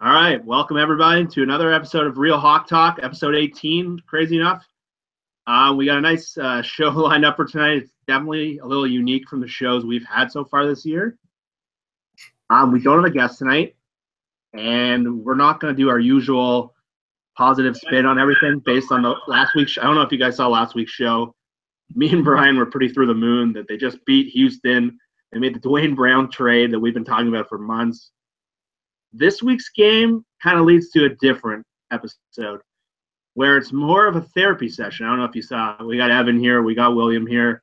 All right, welcome everybody to another episode of Real Hawk Talk, episode 18. Crazy enough, we got a nice show lined up for tonight. It's definitely a little unique from the shows we've had so far this year. We don't have a guest tonight, and we're not going to do our usual positive spin on everything based on the last week's. I don't know if you guys saw last week's show. Me and Brian were pretty through the moon that they just beat Houston. They made the Dwayne Brown trade that we've been talking about for months. This week's game kind of leads to a different episode where it's more of a therapy session. I don't know if you saw. We got Evan here. We got William here.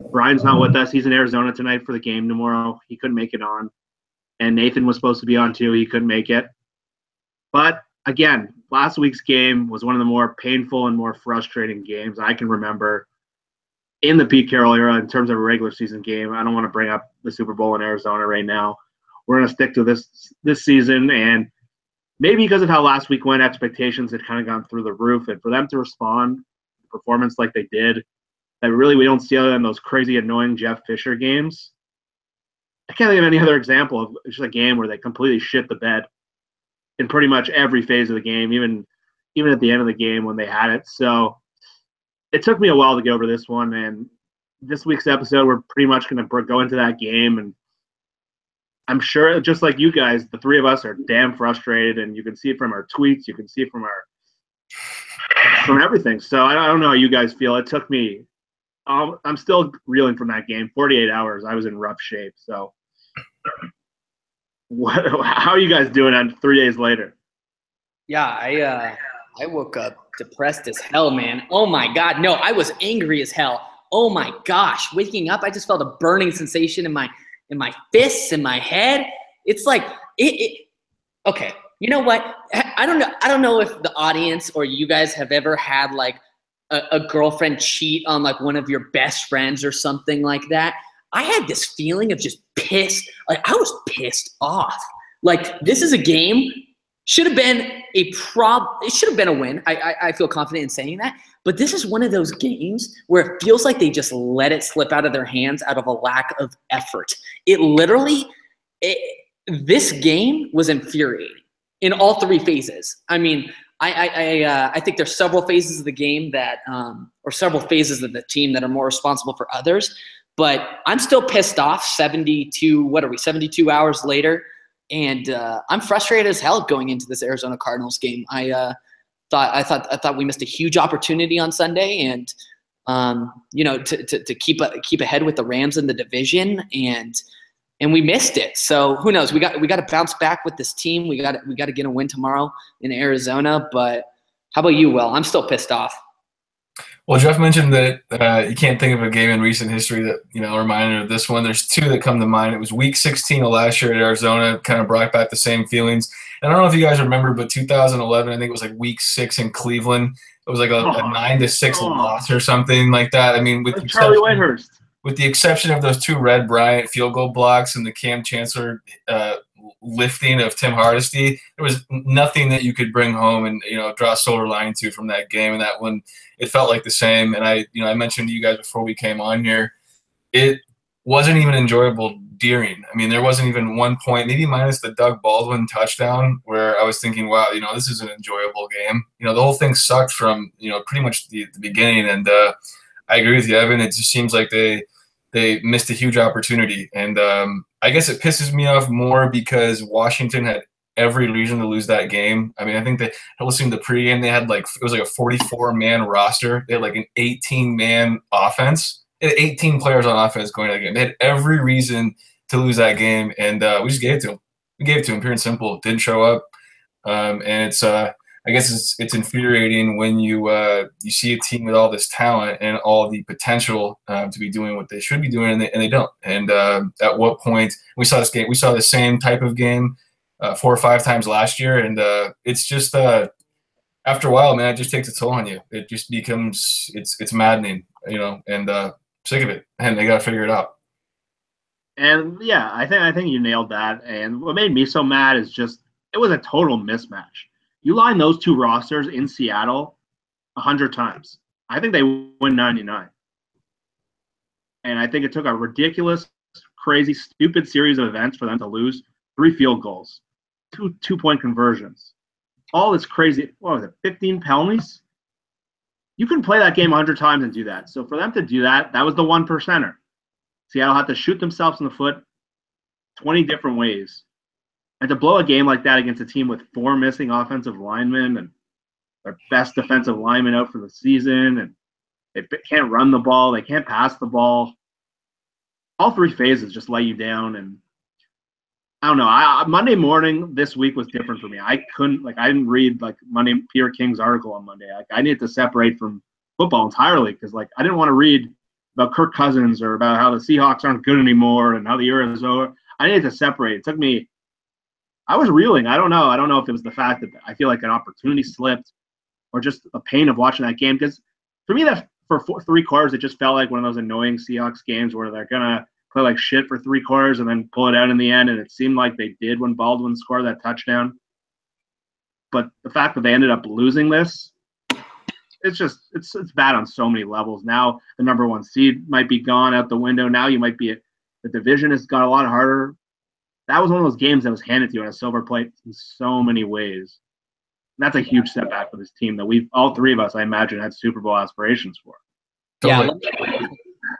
Brian's not with us. He's in Arizona tonight for the game tomorrow. He couldn't make it on. And Nathan was supposed to be on too. He couldn't make it. But, again, last week's game was one of the more painful and more frustrating games I can remember in the Pete Carroll era in terms of a regular season game. I don't want to bring up the Super Bowl in Arizona right now. We're going to stick to this season, and maybe because of how last week went, expectations had kind of gone through the roof, and for them to respond to performance like they did, that really we don't see other than those crazy, annoying Jeff Fisher games. I can't think of any other example of just a game where they completely shit the bed in pretty much every phase of the game, even at the end of the game when they had it. So it took me a while to get over this one, and this week's episode, we're pretty much going to go into that game, and I'm sure, just like you guys, the three of us are damn frustrated, and you can see it from our tweets. You can see it from everything. So I don't know how you guys feel. It took me. I'm still reeling from that game. 48 hours. I was in rough shape. So, how are you guys doing on 3 days later? Yeah, I woke up depressed as hell, man. Oh my God, no, I was angry as hell. Oh my gosh, waking up, I just felt a burning sensation in my fists, in my head. It's like okay, you know what? I don't know if the audience or you guys have ever had like a girlfriend cheat on like one of your best friends or something like that. I had this feeling of just pissed. Like I was pissed off. Like this is a game. Should have been it should have been a win. I feel confident in saying that. But this is one of those games where it feels like they just let it slip out of their hands out of a lack of effort. This game was infuriating in all three phases. I mean, I think there's several phases of the game that, or several phases of the team that are more responsible for others. But I'm still pissed off 72 hours later. And I'm frustrated as hell going into this Arizona Cardinals game. I thought we missed a huge opportunity on Sunday, and to keep ahead with the Rams in the division, and we missed it. So who knows? We got to bounce back with this team. We got to get a win tomorrow in Arizona. But how about you, Will? I'm still pissed off. Well, Jeff mentioned that you can't think of a game in recent history that, a reminder of this one. There's two that come to mind. It was week 16 of last year at Arizona, kind of brought back the same feelings. And I don't know if you guys remember, but 2011, I think it was like week 6 in Cleveland. It was like a 9-6 loss or something like that. I mean, with Charlie Whitehurst. With the exception of those two Red Bryant field goal blocks and the Cam Chancellor lifting of Tim Hardesty, there was nothing that you could bring home and draw a silver line to from that game. And that one, it felt like the same. And I mentioned to you guys before we came on here, it wasn't even enjoyable during. I mean, there wasn't even one point, maybe minus the Doug Baldwin touchdown, where I was thinking, wow, this is an enjoyable game. The whole thing sucked from pretty much the beginning. And I agree with you, Evan. It just seems like they missed a huge opportunity. And I guess it pisses me off more because Washington had every reason to lose that game. I mean, I think I listened to the pregame, they had it was like a 44-man roster. They had like an 18-man offense. They had 18 players on offense going to the game. They had every reason to lose that game, and we just gave it to them. We gave it to them, pure and simple. Didn't show up, and it's I guess it's infuriating when you see a team with all this talent and all the potential to be doing what they should be doing, and they don't. And at what point we saw this game? We saw the same type of game 4 or 5 times last year, and it's just after a while, man, it just takes a toll on you. It just becomes it's maddening, and sick of it, and they got to figure it out. And yeah, I think you nailed that. And what made me so mad is just it was a total mismatch. You line those two rosters in Seattle 100 times. I think they win 99. And I think it took a ridiculous, crazy, stupid series of events for them to lose 3 field goals. two-point conversions. All this crazy, what was it, 15 penalties? You can play that game 100 times and do that. So for them to do that, that was the 1%er. Seattle had to shoot themselves in the foot 20 different ways. And to blow a game like that against a team with 4 missing offensive linemen and their best defensive lineman out for the season, and they can't run the ball, they can't pass the ball. All 3 phases just lay you down. And I don't know. Monday morning this week was different for me. I didn't read Peter King's article on Monday. I needed to separate from football entirely because I didn't want to read about Kirk Cousins or about how the Seahawks aren't good anymore and how the year is over. I needed to separate. It took me. I was reeling. I don't know. I don't know if it was the fact that I feel like an opportunity slipped or just the pain of watching that game. Because for me, that for 3 quarters, it just felt like one of those annoying Seahawks games where they're gonna play like shit for 3 quarters and then pull it out in the end. And it seemed like they did when Baldwin scored that touchdown. But the fact that they ended up losing this, it's bad on so many levels. Now the number 1 seed might be gone out the window. Now you might be the division has got a lot harder. That was one of those games that was handed to you on a silver plate in so many ways. And that's a huge setback for this team that all 3 of us, I imagine, had Super Bowl aspirations for. Yeah,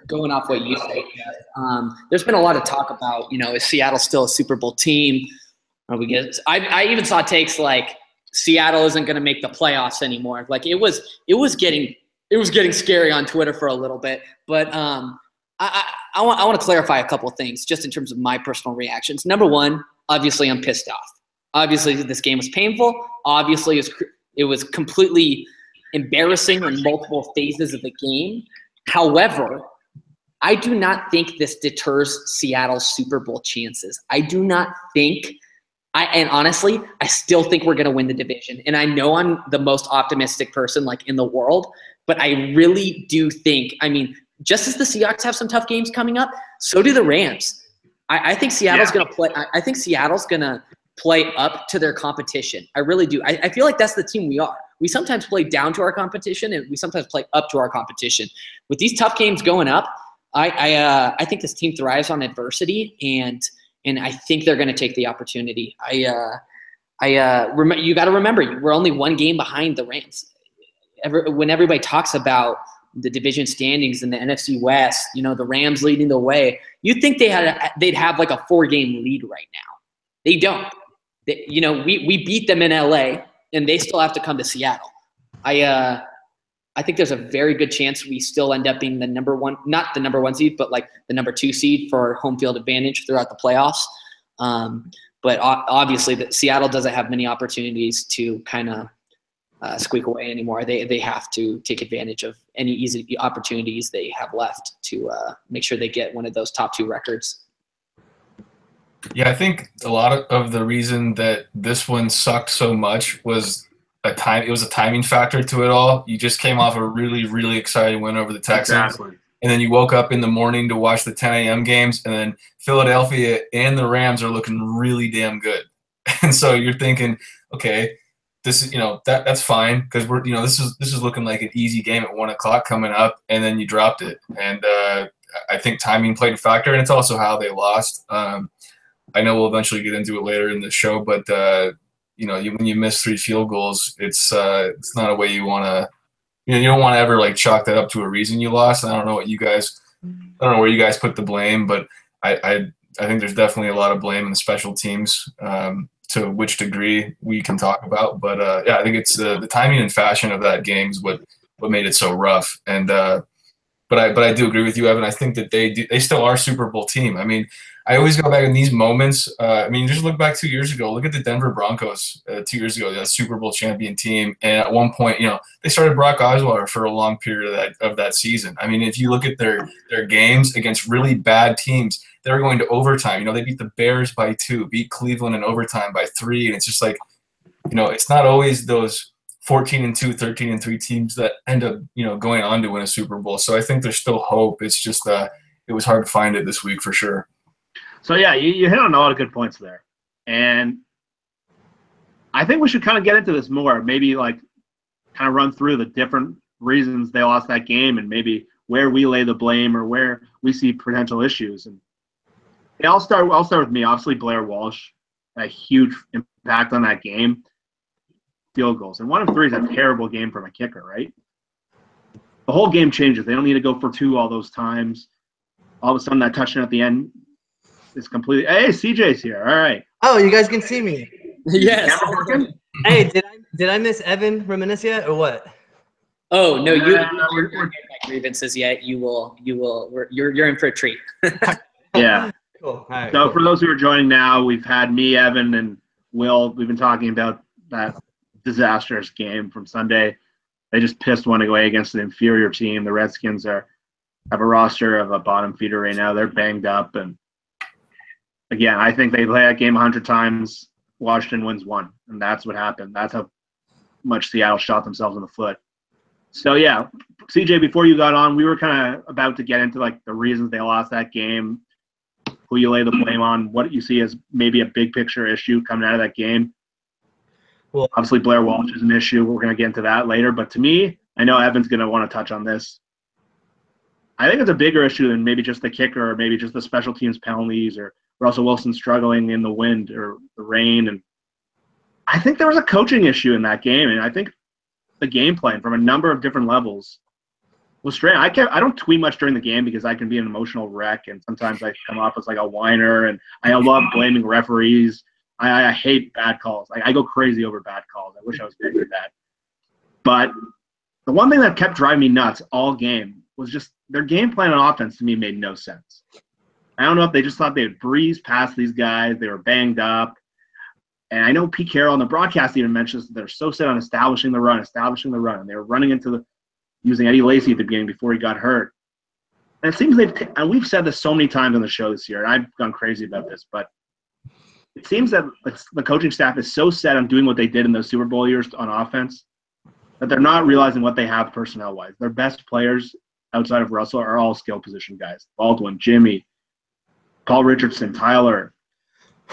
going off what you said, there's been a lot of talk about, is Seattle still a Super Bowl team? I even saw takes like Seattle isn't going to make the playoffs anymore. Like it was getting scary on Twitter for a little bit. But I want to clarify a couple of things just in terms of my personal reactions. Number 1, obviously I'm pissed off. Obviously this game was painful. Obviously it was completely embarrassing in multiple phases of the game. However, I do not think this deters Seattle's Super Bowl chances. I do not think and honestly, I still think we're going to win the division. And I know I'm the most optimistic person in the world, but I really do think, just as the Seahawks have some tough games coming up, so do the Rams. I think Seattle's going to play. I think Seattle's going to play up to their competition. I really do. I feel like that's the team we are. We sometimes play down to our competition, and we sometimes play up to our competition. With these tough games going up, I think this team thrives on adversity, and I think they're going to take the opportunity. You got to remember, we're only 1 game behind the Rams. When everybody talks about the division standings in the NFC West, the Rams leading the way, you'd think they'd have like a 4-game lead right now. They don't. We beat them in LA, and they still have to come to Seattle. I think there's a very good chance we still end up being the number 1, not the number 1 seed, but the number 2 seed for home field advantage throughout the playoffs. But obviously, Seattle doesn't have many opportunities to kind of squeak away anymore. They have to take advantage of any easy opportunities they have left to make sure they get one of those top 2 records. Yeah, I think a lot of the reason that this one sucked so much was it was a timing factor to it all. You just came off a really, really exciting win over the Texans. Exactly. And then you woke up in the morning to watch the 10 a.m. games, and then Philadelphia and the Rams are looking really damn good. And so you're thinking, okay, this is that's fine because we're this is looking like an easy game at 1 o'clock coming up, and then you dropped it. And I think timing played a factor, and it's also how they lost. I know we'll eventually get into it later in the show, but when you miss 3 field goals, it's not a way you want to. You don't want to ever chalk that up to a reason you lost. And I don't know where you guys put the blame, but I think there's definitely a lot of blame in the special teams. To which degree we can talk about, but I think it's the timing and fashion of that game is what made it so rough. And but I do agree with you, Evan. I think that they still are a Super Bowl team. I always go back in these moments. Just look back 2 years ago. Look at the Denver Broncos 2 years ago, that Super Bowl champion team. And at one point, they started Brock Osweiler for a long period of that season. If you look at their games against really bad teams, they were going to overtime. They beat the Bears by 2, beat Cleveland in overtime by 3. And it's just it's not always those 14-2, 13-3 teams that end up, going on to win a Super Bowl. So I think there's still hope. It's just it was hard to find it this week for sure. So, yeah, you hit on a lot of good points there. And I think we should kind of get into this more, maybe kind of run through the different reasons they lost that game and maybe where we lay the blame or where we see potential issues. And I'll start with me, obviously Blair Walsh. a huge impact on that game. Field goals. And 1 of 3 is a terrible game from a kicker, right? The whole game changes. They don't need to go for 2 all those times. All of a sudden, that touchdown at the end is completely. Hey, CJ's here. All right. Oh, you guys can see me. Yes. Hey, did I miss Evan Reminisce yet or what? Oh no, you haven't my grievances yet. You're in for a treat. Yeah. Cool. All right, So cool. for those who are joining now, we've had me, Evan, and Will. We've been talking about that disastrous game from Sunday. They just pissed one away against an inferior team. The Redskins have a roster of a bottom feeder right now. They're banged up, and again, I think they play that game 100 times. Washington wins 1, and that's what happened. That's how much Seattle shot themselves in the foot. So yeah, CJ, before you got on, we were kind of about to get into like the reasons they lost that game, who you lay the blame on, what you see as maybe a big picture issue coming out of that game. Well, obviously Blair Walsh is an issue. We're going to get into that later. But to me, I know Evan's going to want to touch on this. I think it's a bigger issue than maybe just the kicker or maybe just the special teams penalties or Russell Wilson struggling in the wind or the rain. And I think there was a coaching issue in that game. And I think the game plan from a number of different levels was strange. I don't tweet much during the game because I can be an emotional wreck, and sometimes I come off as like a whiner, and I love blaming referees. I hate bad calls. I go crazy over bad calls. I wish I was better at that. But the one thing that kept driving me nuts all game was just their game plan on offense to me made no sense. I don't know if they just thought they would breeze past these guys. They were banged up. And I know Pete Carroll on the broadcast even mentions that they're so set on establishing the run. And they were running into using Eddie Lacy at the beginning before he got hurt. And it seems and we've said this so many times on the show this year, and I've gone crazy about this, but it seems that the coaching staff is so set on doing what they did in those Super Bowl years on offense that they're not realizing what they have personnel-wise. Their best players outside of Russell are all skill position guys. Baldwin, Jimmy, Paul Richardson, Tyler.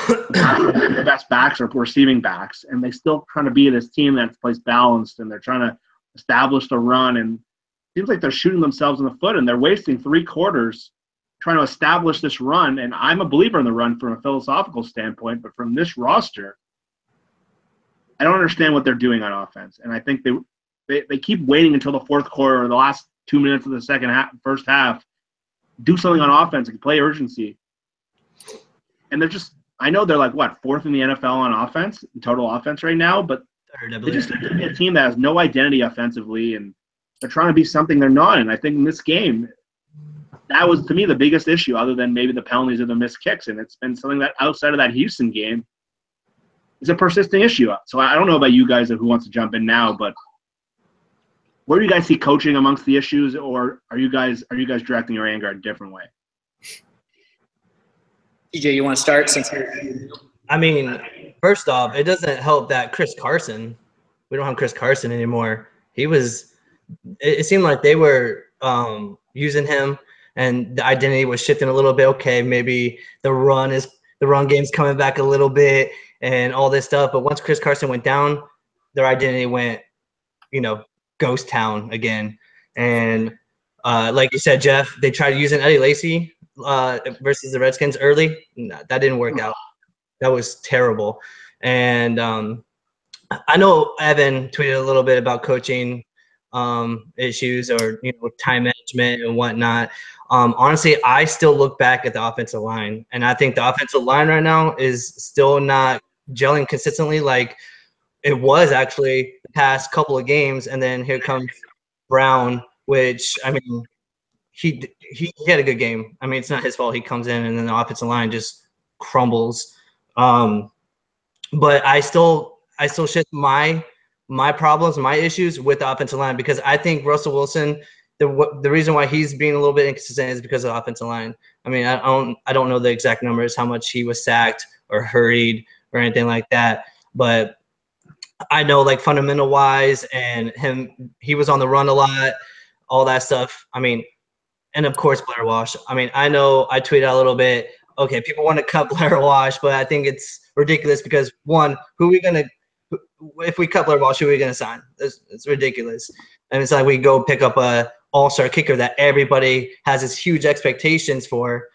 The best backs are receiving backs, and they still trying to be this team that plays balanced, and they're trying to establish the run, and it seems like they're shooting themselves in the foot, and they're wasting 3 quarters trying to establish this run. And I'm a believer in the run from a philosophical standpoint, but from this roster, I don't understand what they're doing on offense. And I think they keep waiting until the fourth quarter or the last 2 minutes of the first half, do something on offense and play urgency. And they're just, I know they're like, what, 4th in the NFL on offense, in total offense right now, but they just seem to be a team that has no identity offensively, and they're trying to be something they're not. And I think in this game, that was, to me, the biggest issue other than maybe the penalties or the missed kicks. And it's been something that outside of that Houston game is a persistent issue. So I don't know about you guys who wants to jump in now, but where do you guys see coaching amongst the issues, or are you guys directing your anger a different way? TJ, you want to start since I mean, first off, it doesn't help that Chris Carson, we don't have Chris Carson anymore. It seemed like they were using him, and the identity was shifting a little bit. Okay, maybe the run game's coming back a little bit and all this stuff. But once Chris Carson went down, their identity went, ghost town again. And like you said, Jeff, they tried using Eddie Lacy versus the Redskins early. No, that didn't work out. That was terrible. And I know Evan tweeted a little bit about coaching issues or time management and whatnot. Honestly, I still look back at the offensive line, and I think the offensive line right now is still not gelling consistently like it was actually the past couple of games. And then here comes Brown, which, I mean, he had a good game. I mean, it's not his fault. He comes in and then the offensive line just crumbles. But I still shift my problems, my issues with the offensive line, because I think Russell Wilson, the reason why he's being a little bit inconsistent is because of the offensive line. I mean, I don't know the exact numbers, how much he was sacked or hurried or anything like that, but I know, like, fundamental wise, and he was on the run a lot, all that stuff. I mean, and of course Blair Walsh. I mean, I know I tweeted out a little bit. Okay, people want to cut Blair Walsh, but I think it's ridiculous because, one, if we cut Blair Walsh, who are we gonna sign? It's ridiculous. And it's like we go pick up a all-star kicker that everybody has this huge expectations for,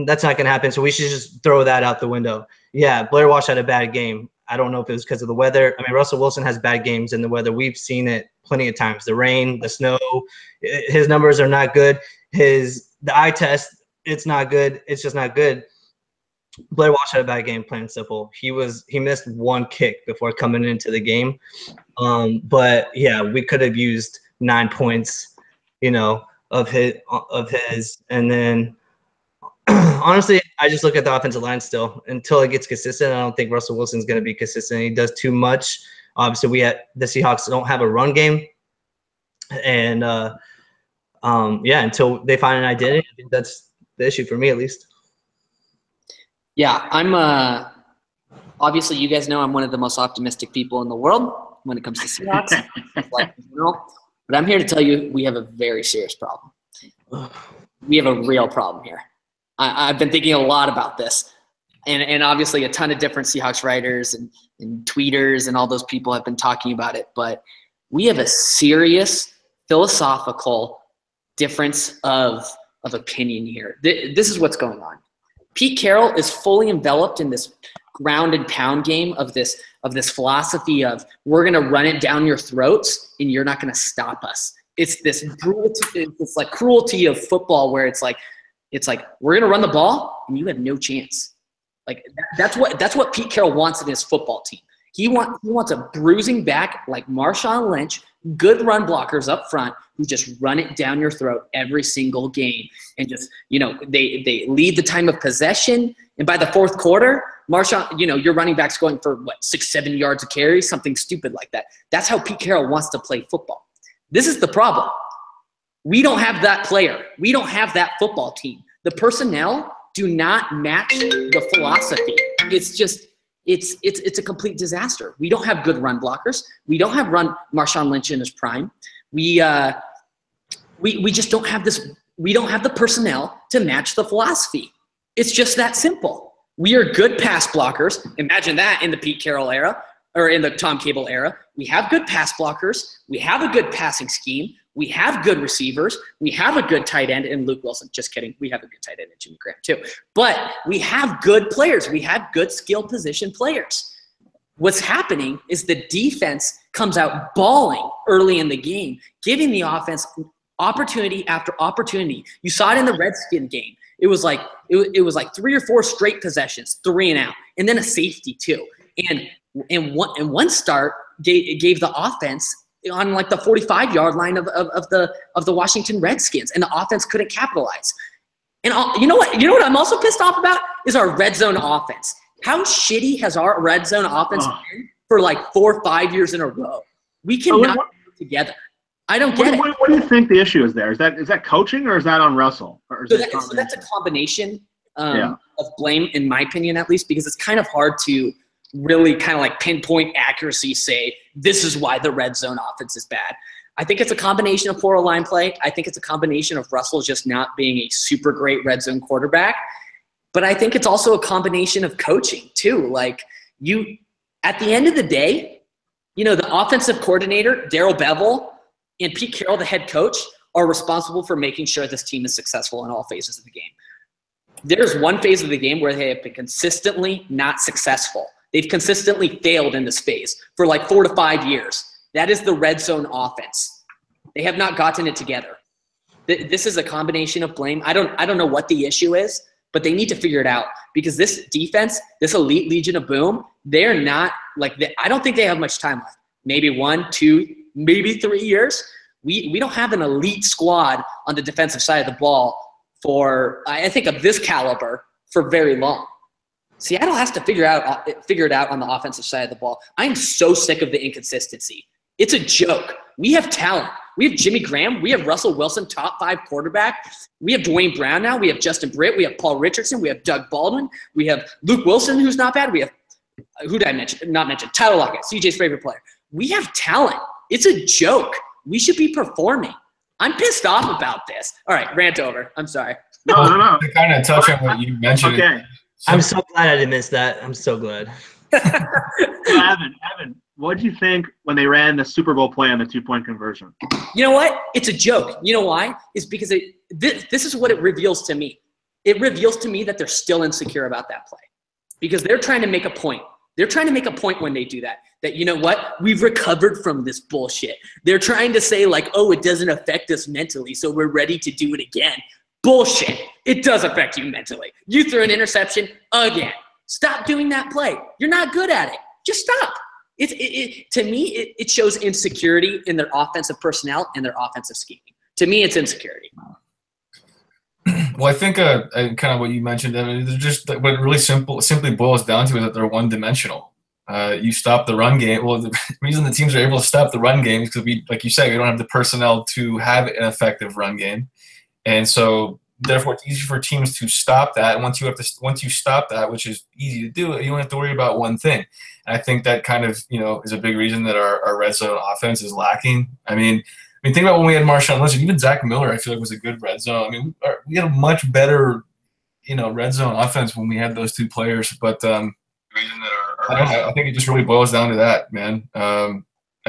that's not going to happen. So we should just throw that out the window. Yeah, Blair Walsh had a bad game. I don't know if it was because of the weather. I mean, Russell Wilson has bad games in the weather. We've seen it plenty of times. The rain, the snow, his numbers are not good. The eye test, it's not good. It's just not good. Blair Walsh had a bad game, plain and simple. He missed one kick before coming into the game. But yeah, we could have used 9 points, of his. And then honestly, I just look at the offensive line still. Until it gets consistent, I don't think Russell Wilson's going to be consistent. He does too much. Obviously, the Seahawks don't have a run game. And, until they find an identity, I think that's the issue for me at least. Yeah, I'm obviously you guys know I'm one of the most optimistic people in the world when it comes to Seahawks. Like, but I'm here to tell you we have a very serious problem. We have a real problem here. I've been thinking a lot about this, and obviously a ton of different Seahawks writers and tweeters and all those people have been talking about it. But we have a serious philosophical difference of opinion here. This is what's going on. Pete Carroll is fully enveloped in this ground and pound game of this philosophy of we're going to run it down your throats and you're not going to stop us. It's this cruelty, it's like cruelty of football where it's like we're going to run the ball and you have no chance. Like that's what Pete Carroll wants in his football team. He wants a bruising back like Marshawn Lynch, good run blockers up front who just run it down your throat every single game and just, they lead the time of possession. And by the fourth quarter, Marshawn, your running back's going for 6-7 yards a carry, something stupid like that. That's how Pete Carroll wants to play football. This is the problem. We don't have that player. We don't have that football team. The personnel do not match the philosophy. It's just, it's a complete disaster. We don't have good run blockers. We don't have Marshawn Lynch in his prime. We just don't have this. We don't have the personnel to match the philosophy. It's just that simple. We are good pass blockers. Imagine that in the Pete Carroll era or in the Tom Cable era. We have good pass blockers. We have a good passing scheme. We have good receivers. We have a good tight end in Luke Wilson. Just kidding. We have a good tight end in Jimmy Graham too. But we have good players. We have good skill position players. What's happening is the defense comes out balling early in the game, giving the offense opportunity after opportunity. You saw it in the Redskin game. It was like 3 or 4 straight possessions, 3 and out, and then a safety too. And one start gave the offense on like the 45-yard line of the Washington Redskins, and the offense couldn't capitalize. And you know what I'm also pissed off about is our red zone offense. How shitty has our red zone offense been for like 4 or 5 years in a row? We cannot put it together. I don't get it. What do you think the issue is there? Is that coaching or is that on Russell? So that's a combination of blame, in my opinion, at least, because it's kind of hard to really kind of like pinpoint accuracy, say this is why the red zone offense is bad. I think it's a combination of poor line play. I think it's a combination of Russell just not being a super great red zone quarterback. But I think it's also a combination of coaching too. Like at the end of the day, the offensive coordinator, Darrell Bevell, and Pete Carroll, the head coach, are responsible for making sure this team is successful in all phases of the game. There's one phase of the game where they have been consistently not successful. They've consistently failed in this phase for like 4 to 5 years. That is the red zone offense. They have not gotten it together. This is a combination of blame. I don't know what the issue is, but they need to figure it out because this defense, this elite Legion of Boom, they're not I don't think they have much time left. Maybe 1, 2, maybe 3 years. We don't have an elite squad on the defensive side of the ball for, I think, of this caliber for very long. Seattle has to figure it out on the offensive side of the ball. I'm so sick of the inconsistency. It's a joke. We have talent. We have Jimmy Graham. We have Russell Wilson, top 5 quarterback. We have Dwayne Brown now. We have Justin Britt. We have Paul Richardson. We have Doug Baldwin. We have Luke Wilson, who's not bad. We have, who did I mention? Not mention. Tyler Lockett, CJ's favorite player. We have talent. It's a joke. We should be performing. I'm pissed off about this. All right, rant over. I'm sorry. No. To kind of touch on what you mentioned. Okay. I'm so glad I didn't miss that. I'm so glad. Evan, what did you think when they ran the Super Bowl play on the 2-point conversion? You know what? It's a joke. You know why? It's because this is what it reveals to me. it reveals to me that they're still insecure about that play because they're trying to make a point. They're trying to make a point when they do that, you know what? We've recovered from this bullshit. They're trying to say like, oh, it doesn't affect us mentally, so we're ready to do it again. Bullshit. It does affect you mentally. You threw an interception again. Stop doing that play. You're not good at it. Just stop. To me, it shows insecurity in their offensive personnel and their offensive scheming. To me, it's insecurity. Well, I think kind of what you mentioned, I mean, they're just what it really simply boils down to is that they're one-dimensional. You stop the run game. Well, the reason the teams are able to stop the run game is because like you say, we don't have the personnel to have an effective run game, and so therefore it's easy for teams to stop that. And once you stop that, which is easy to do, you don't have to worry about one thing. And I think that kind of is a big reason that our red zone offense is lacking. I mean, think about when we had Marshawn Lynch, and even Zach Miller, I feel like was a good red zone. I mean, we had a much better, red zone offense when we had those two players. But I think it just really boils down to that, man. I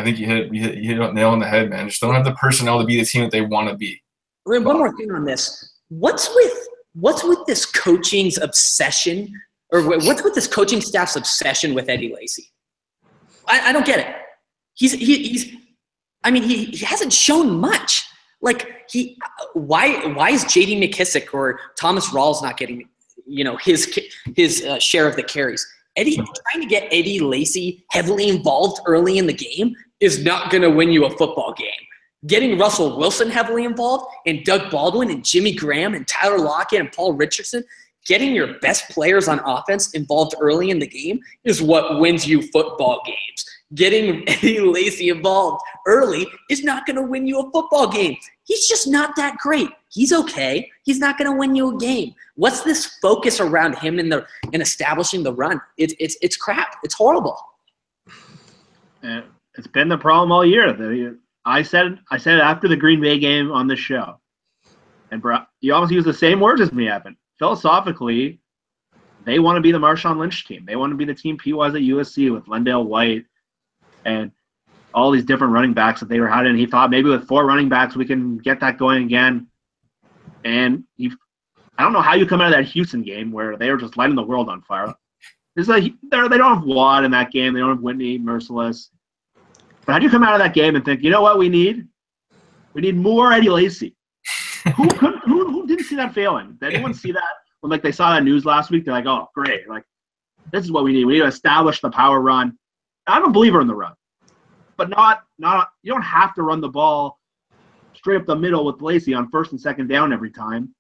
think you hit a nail on the head, man. Just don't have the personnel to be the team that they want to be. One more thing on this. What's with this coaching's obsession, or what's with this coaching staff's obsession with Eddie Lacy? I don't get it. He hasn't shown much. Like why is J.D. McKissick or Thomas Rawls not getting his share of the carries? Trying to get Eddie Lacy heavily involved early in the game is not going to win you a football game. Getting Russell Wilson heavily involved and Doug Baldwin and Jimmy Graham and Tyler Lockett and Paul Richardson, getting your best players on offense involved early in the game is what wins you football games. Getting Eddie Lacy involved early is not going to win you a football game. He's just not that great. He's okay. He's not going to win you a game. What's this focus around him in establishing the run? It's crap. It's horrible. It's been the problem all year. I said after the Green Bay game on this show, and bro, you almost use the same words as me, Evan. Philosophically, they want to be the Marshawn Lynch team. They want to be the team Pete was at USC with Lendale White and all these different running backs that they were had. And he thought maybe with 4 running backs we can get that going again. And I don't know how you come out of that Houston game where they were just lighting the world on fire. They don't have Watt in that game. They don't have Whitney Merciless. But how do you come out of that game and think, you know what we need? We need more Eddie Lacy. Who didn't see that failing? Did anyone see that? When they saw that news last week, they're like, oh, great. This is what we need. We need to establish the power run. I'm a believer in the run. But not you don't have to run the ball straight up the middle with Lacy on 1st and 2nd down every time.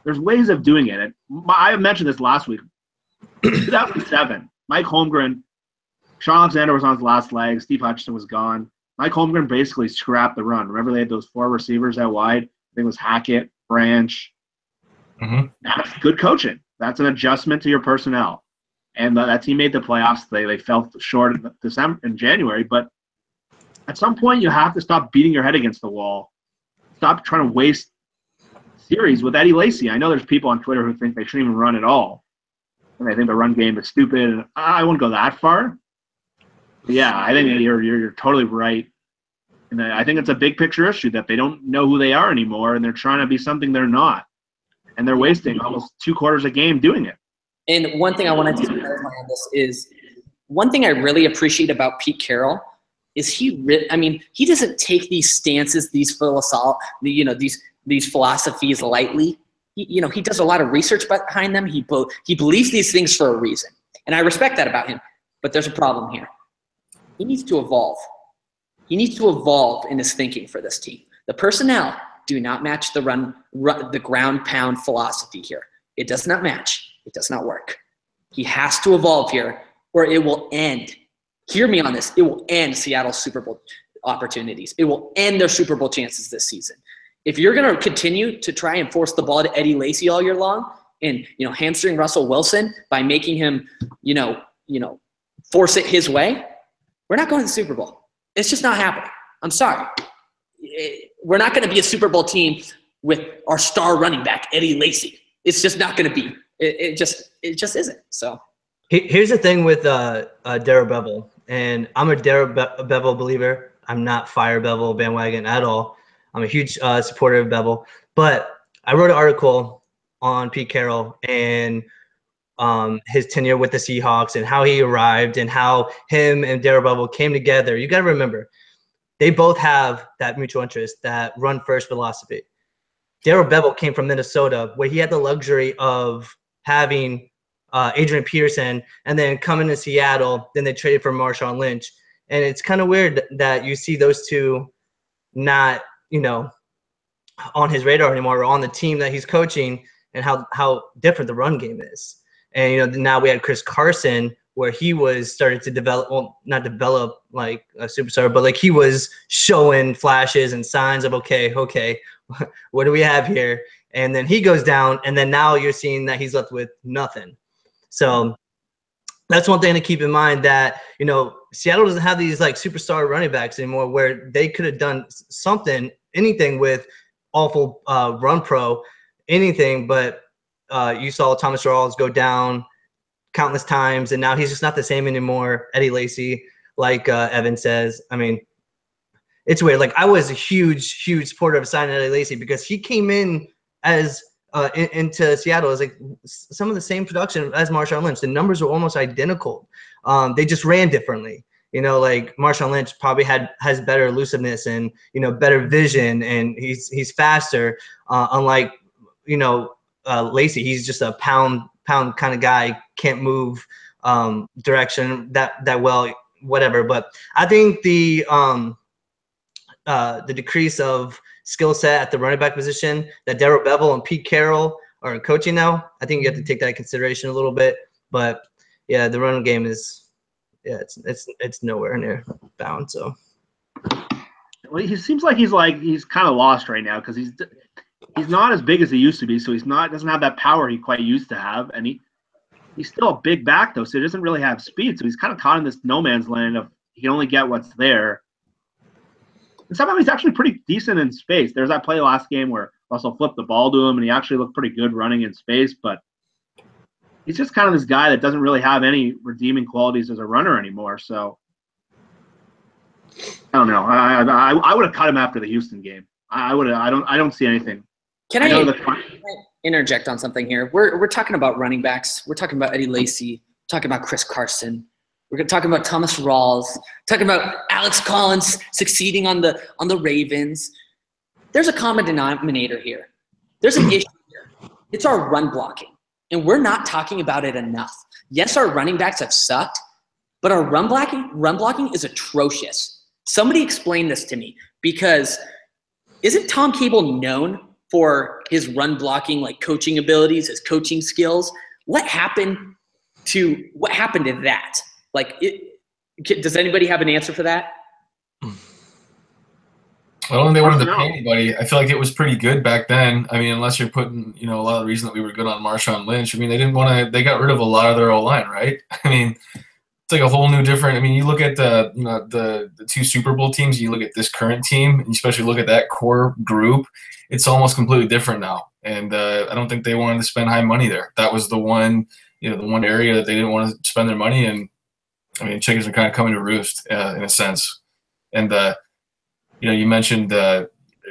There's ways of doing it. I mentioned this last week. 2007, Mike Holmgren, Sean Alexander was on his last leg. Steve Hutchinson was gone. Mike Holmgren basically scrapped the run. Remember they had those 4 receivers out wide? I think it was Hackett, Branch. Mm-hmm. That's good coaching. That's an adjustment to your personnel. And that team made the playoffs. They fell short in January. But at some point, you have to stop beating your head against the wall. Stop trying to waste series with Eddie Lacy. I know there's people on Twitter who think they shouldn't even run at all. And they think the run game is stupid. And I wouldn't go that far. But yeah, I think you're totally right. And I think it's a big picture issue that they don't know who they are anymore, and they're trying to be something they're not. And they're wasting almost 2 quarters a game doing it. And one thing I wanted to clarify on this is one thing I really appreciate about Pete Carroll is he doesn't take these stances, these philosophies lightly. He does a lot of research behind them. He believes these things for a reason, and I respect that about him. But there's a problem here. He needs to evolve. He needs to evolve in his thinking for this team. The personnel do not match the the ground pound philosophy here. It does not match. It does not work. He has to evolve here, or it will end. Hear me on this. It will end Seattle's Super Bowl opportunities. It will end their Super Bowl chances this season. If you're going to continue to try and force the ball to Eddie Lacy all year long, and hamstring Russell Wilson by making him, force it his way, we're not going to the Super Bowl. It's just not happening. I'm sorry. We're not going to be a Super Bowl team with our star running back, Eddie Lacy. It's just not going to be. It just isn't. So here's the thing with Darrell Bevell, and I'm a Darrell Bevell believer. I'm not Fire Bevell bandwagon at all. I'm a huge supporter of Bevell. But I wrote an article on Pete Carroll and his tenure with the Seahawks and how he arrived and how him and Darrell Bevell came together. You got to remember, they both have that mutual interest, that run-first philosophy. Darrell Bevell came from Minnesota, where he had the luxury of having Adrian Peterson, and then coming to Seattle, then they traded for Marshawn Lynch. And it's kind of weird that you see those two not, on his radar anymore, or on the team that he's coaching, and how different the run game is. And, now we had Chris Carson, where he was starting to develop, well, not develop like a superstar, but like he was showing flashes and signs of, okay, what do we have here? And then he goes down, and then now you're seeing that he's left with nothing. So that's one thing to keep in mind, that, Seattle doesn't have these like superstar running backs anymore, where they could have done anything with awful run pro, anything, but you saw Thomas Rawls go down countless times, and now he's just not the same anymore. Eddie Lacy, like Evan says. I mean, it's weird. Like, I was a huge supporter of signing Eddie Lacy because he came in as into Seattle as like some of the same production as Marshawn Lynch. The numbers were almost identical. They just ran differently. Like Marshawn Lynch probably has better elusiveness and better vision, and he's faster. Unlike Lacy, he's just a pound kind of guy, can't move direction that well, whatever. But I think the decrease of skill set at the running back position that Darrell Bevell and Pete Carroll are coaching now, I think you have to take that into consideration a little bit. But yeah, the running game is, it's nowhere near bound. So well, he seems like he's kind of lost right now, because he's not as big as he used to be, so doesn't have that power he quite used to have, and he's still a big back though, so he doesn't really have speed, so he's kind of caught in this no man's land of he can only get what's there. And somehow he's actually pretty decent in space. There's that play last game where Russell flipped the ball to him, and he actually looked pretty good running in space, but he's just kind of this guy that doesn't really have any redeeming qualities as a runner anymore. So I don't know. I would have cut him after the Houston game. I don't see anything. Can I interject on something here? We're talking about running backs. We're talking about Eddie Lacy. Talking about Chris Carson. We're talking about Thomas Rawls. Talking about Alex Collins succeeding on the Ravens. There's a common denominator here. There's an issue here. It's our run blocking, and we're not talking about it enough. Yes, our running backs have sucked, but our run blocking is atrocious. Somebody explain this to me, because isn't Tom Cable known for his run blocking, like coaching abilities, his coaching skills? What happened to that? Like, does anybody have an answer for that? I don't think they wanted to pay anybody. I feel like it was pretty good back then. I mean, unless you're putting, a lot of the reason that we were good on Marshawn Lynch. I mean, they got rid of a lot of their O-line, right? I mean, it's like a whole new different. I mean, you look at the two Super Bowl teams, you look at this current team, and you especially look at that core group, it's almost completely different now. And I don't think they wanted to spend high money there. That was the one area that they didn't want to spend their money in. I mean, chickens are kind of coming to roost in a sense. And you mentioned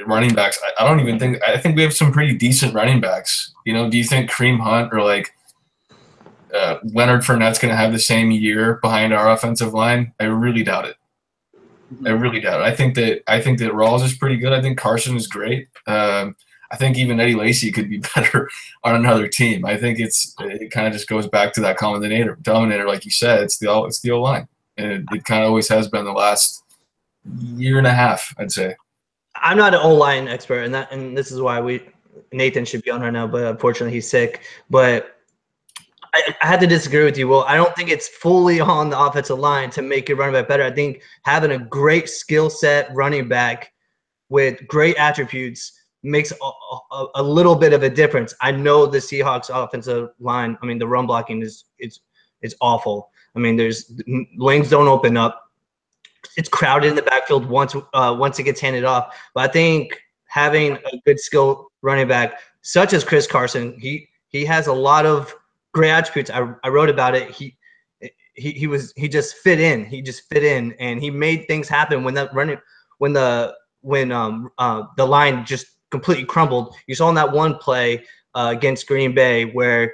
running backs. I think we have some pretty decent running backs. Do you think Kareem Hunt or like Leonard Fournette's going to have the same year behind our offensive line? I really doubt it. I really doubt it. I think that Rawls is pretty good. I think Carson is great. I think even Eddie Lacy could be better on another team. I think it kind of just goes back to that dominator, like you said. It's the O-line, and it kind of always has been the last year and a half, I'd say. I'm not an O-line expert, and this is why Nathan should be on right now, but unfortunately he's sick. But I had to disagree with you. Well, I don't think it's fully on the offensive line to make your running back better. I think having a great skill set running back with great attributes makes a little bit of a difference. I know the Seahawks offensive line, I mean, the run blocking is awful. I mean, lanes don't open up. It's crowded in the backfield once it gets handed off. But I think having a good skill running back such as Chris Carson, he has a lot of great attributes. I wrote about it. He just fit in. He just fit in, and he made things happen when the line just completely crumbled. You saw in that one play, against Green Bay where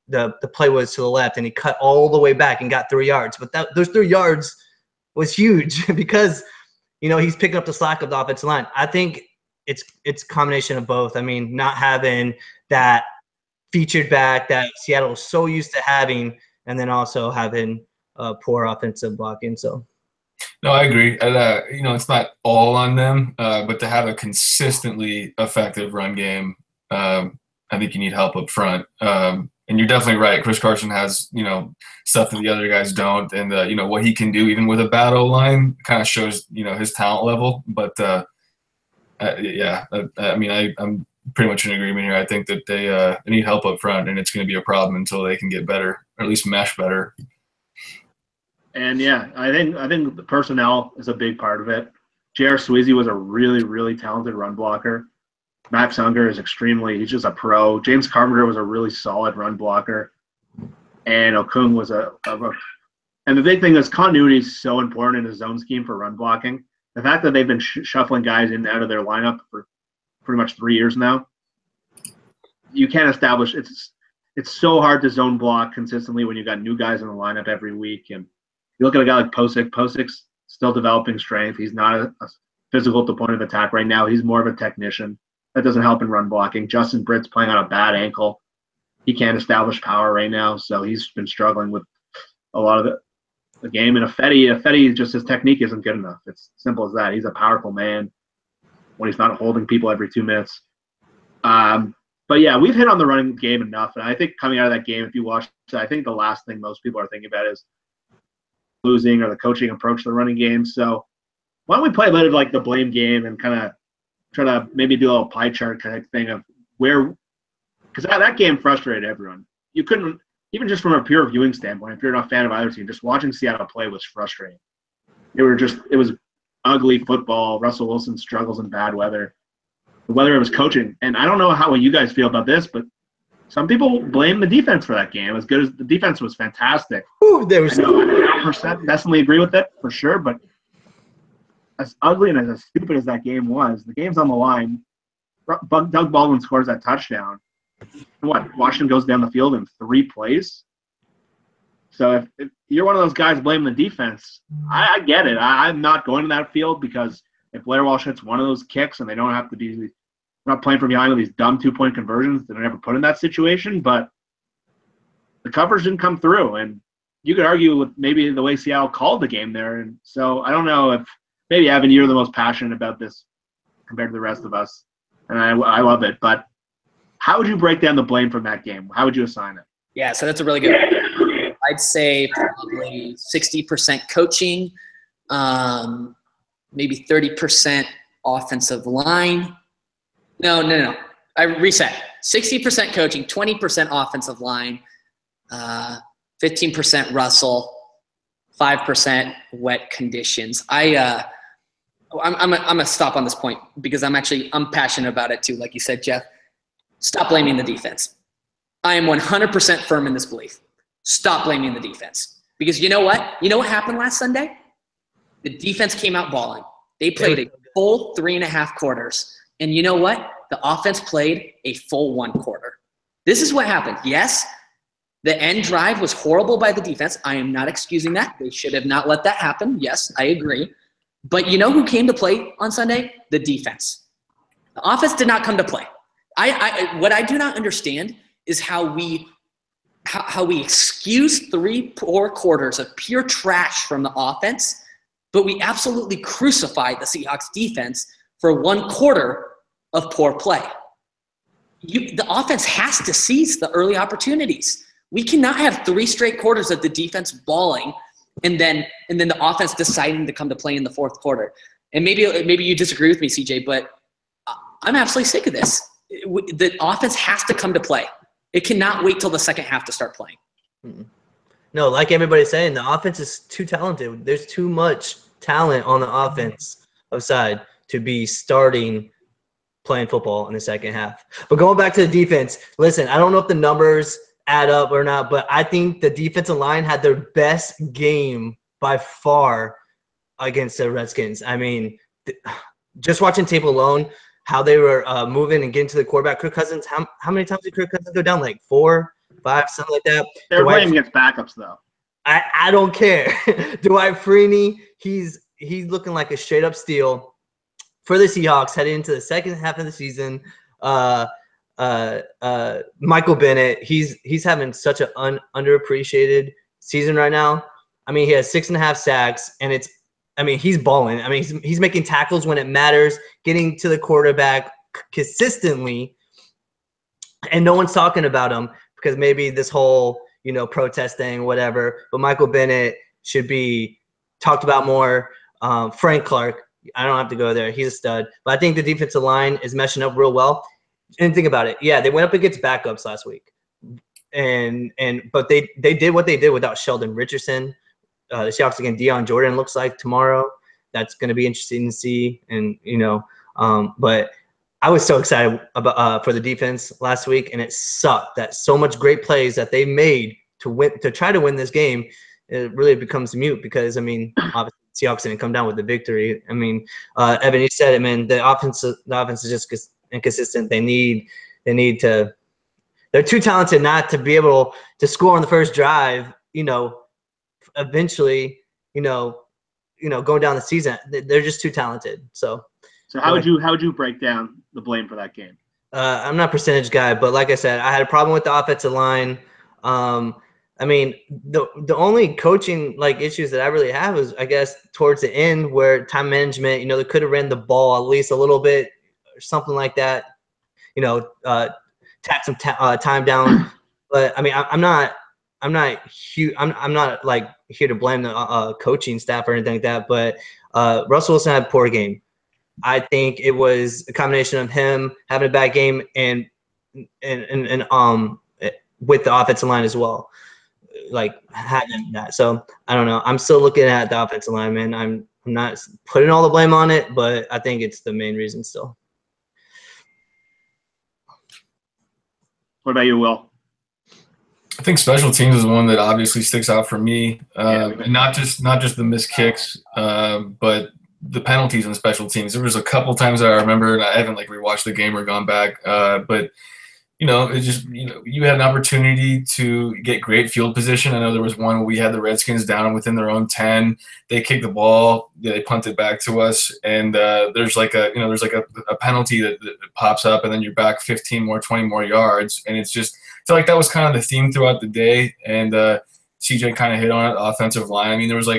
the play was to the left and he cut all the way back and got 3 yards. But those 3 yards was huge because, he's picking up the slack of the offensive line. I think it's a combination of both. I mean, not having that featured back that Seattle is so used to having, and then also having poor offensive blocking. So. No, I agree. It's not all on them, but to have a consistently effective run game, I think you need help up front. And you're definitely right. Chris Carson has, stuff that the other guys don't, and what he can do even with a bad O-line kind of shows, his talent level. But I'm pretty much in agreement here. I think that they need help up front, and it's going to be a problem until they can get better, or at least mesh better. And yeah, I think the personnel is a big part of it. J.R. Sweezy was a really, really talented run blocker. Max Unger is he's just a pro. James Carpenter was a really solid run blocker. And Okung was and the big thing is continuity is so important in the zone scheme for run blocking. The fact that they've been shuffling guys in and out of their lineup for pretty much 3 years now, you can't establish it's so hard to zone block consistently when you've got new guys in the lineup every week. And you look at a guy like Posic's still developing strength. He's not a physical to point of attack right now. He's more of a technician. That doesn't help in run blocking. Justin Britt's playing on a bad ankle. He can't establish power right now, so he's been struggling with a lot of the game. And Ifedi, just his technique isn't good enough. It's simple as that. He's a powerful man when he's not holding people every 2 minutes. But yeah, we've hit on the running game enough. And I think coming out of that game, if you watch, I think the last thing most people are thinking about is losing or the coaching approach to the running game. So why don't we play a bit of like the blame game and kind of try to maybe do a little pie chart kind of thing of where, because that game frustrated everyone. You couldn't, even just from a pure viewing standpoint, if you're not a fan of either team, just watching Seattle play was frustrating. It was ugly football. Russell Wilson struggles in bad weather. Whether it was coaching, and I don't know how you guys feel about this, but some people blame the defense for that game. As good as the defense was fantastic. Ooh, there was I 100% definitely agree with it for sure, but as ugly and as stupid as that game was, the game's on the line. Doug Baldwin scores that touchdown. And Washington goes down the field in 3 plays. So if you're one of those guys blaming the defense, I get it. I'm not going to that field because if Blair Walsh hits one of those kicks and they don't have to be – we're not playing from behind with these dumb 2-point conversions that are never put in that situation, but the coverage didn't come through. And you could argue with maybe the way Seattle called the game there. And so I don't know if – maybe, Evan, you're the most passionate about this compared to the rest of us, and I love it. But how would you break down the blame from that game? How would you assign it? Yeah, so that's a really good one. I'd say probably 60% coaching, maybe 30% offensive line. No. I reset. 60% coaching, 20% offensive line, 15% Russell, 5% wet conditions. I'm gonna stop on this point because I'm passionate about it too. Like you said, Jeff, stop blaming the defense. I am 100% firm in this belief. Stop blaming the defense because you know what? You know what happened last Sunday? The defense came out balling. They played a full 3.5 quarters, and you know what? The offense played a full 1 quarter. This is what happened. Yes, the end drive was horrible by the defense. I am not excusing that. They should have not let that happen. Yes, I agree. But you know who came to play on Sunday? The defense. The offense did not come to play. What I do not understand is how we excuse 3 poor quarters of pure trash from the offense, but we absolutely crucify the Seahawks defense for 1 quarter of poor play. The offense has to seize the early opportunities. We cannot have 3 straight quarters of the defense balling and then the offense deciding to come to play in the 4th quarter. And maybe you disagree with me, CJ, but I'm absolutely sick of this. The offense has to come to play. It cannot wait till the second half to start playing. No, like everybody's saying, the offense is too talented. There's too much talent on the offense side to be starting playing football in the second half. But going back to the defense, listen, I don't know if the numbers add up or not, but I think the defensive line had their best game by far against the Redskins. I mean, just watching tape alone, how they were moving and getting to the quarterback. Kirk Cousins, how many times did Kirk Cousins go down? Like 4, 5, something like that. They were playing against backups though. I don't care. Dwight Freeney, he's looking like a straight up steal for the Seahawks heading into the second half of the season. Michael Bennett, he's having such an underappreciated season right now. I mean, he has 6.5 sacks, and he's balling. I mean, he's making tackles when it matters, getting to the quarterback consistently, and no one's talking about him because maybe this whole protest thing, whatever. But Michael Bennett should be talked about more. Frank Clark, I don't have to go there. He's a stud. But I think the defensive line is meshing up real well. And think about it. Yeah, they went up against backups last week. But they did what they did without Sheldon Richardson. The Seahawks against Deion Jordan looks like tomorrow. That's going to be interesting to see. And, but I was so excited about for the defense last week, and it sucked that so much great plays that they made to try to win this game, it really becomes mute because, I mean, obviously the Seahawks didn't come down with the victory. I mean, Evan, you said it, man. The offense is just inconsistent. They need to – they're too talented not to be able to score on the first drive, eventually, going down the season. They're just too talented. So how would you break down the blame for that game? I'm not a percentage guy, but like I said, I had a problem with the offensive line. I mean, the only coaching issues that I really have is, I guess, towards the end where time management. They could have ran the ball at least a little bit or something like that. Tack some time down. But I mean, I'm not here to blame the coaching staff or anything like that. But Russell Wilson had a poor game. I think it was a combination of him having a bad game and with the offensive line as well, having that. So I don't know. I'm still looking at the offensive line, man. I'm not putting all the blame on it, but I think it's the main reason still. What about you, Will? I think special teams is the one that obviously sticks out for me, and not just the missed kicks, but the penalties on special teams. There was a couple times that I remember, and I haven't rewatched the game or gone back, but it just you had an opportunity to get great field position. I know there was one where we had the Redskins down within their own 10. They kicked the ball, they punted back to us, and there's a penalty that pops up, and then you're back 15 more, 20 more yards, and it's just. I feel like that was kind of the theme throughout the day, and CJ kind of hit on it, offensive line. I mean, there was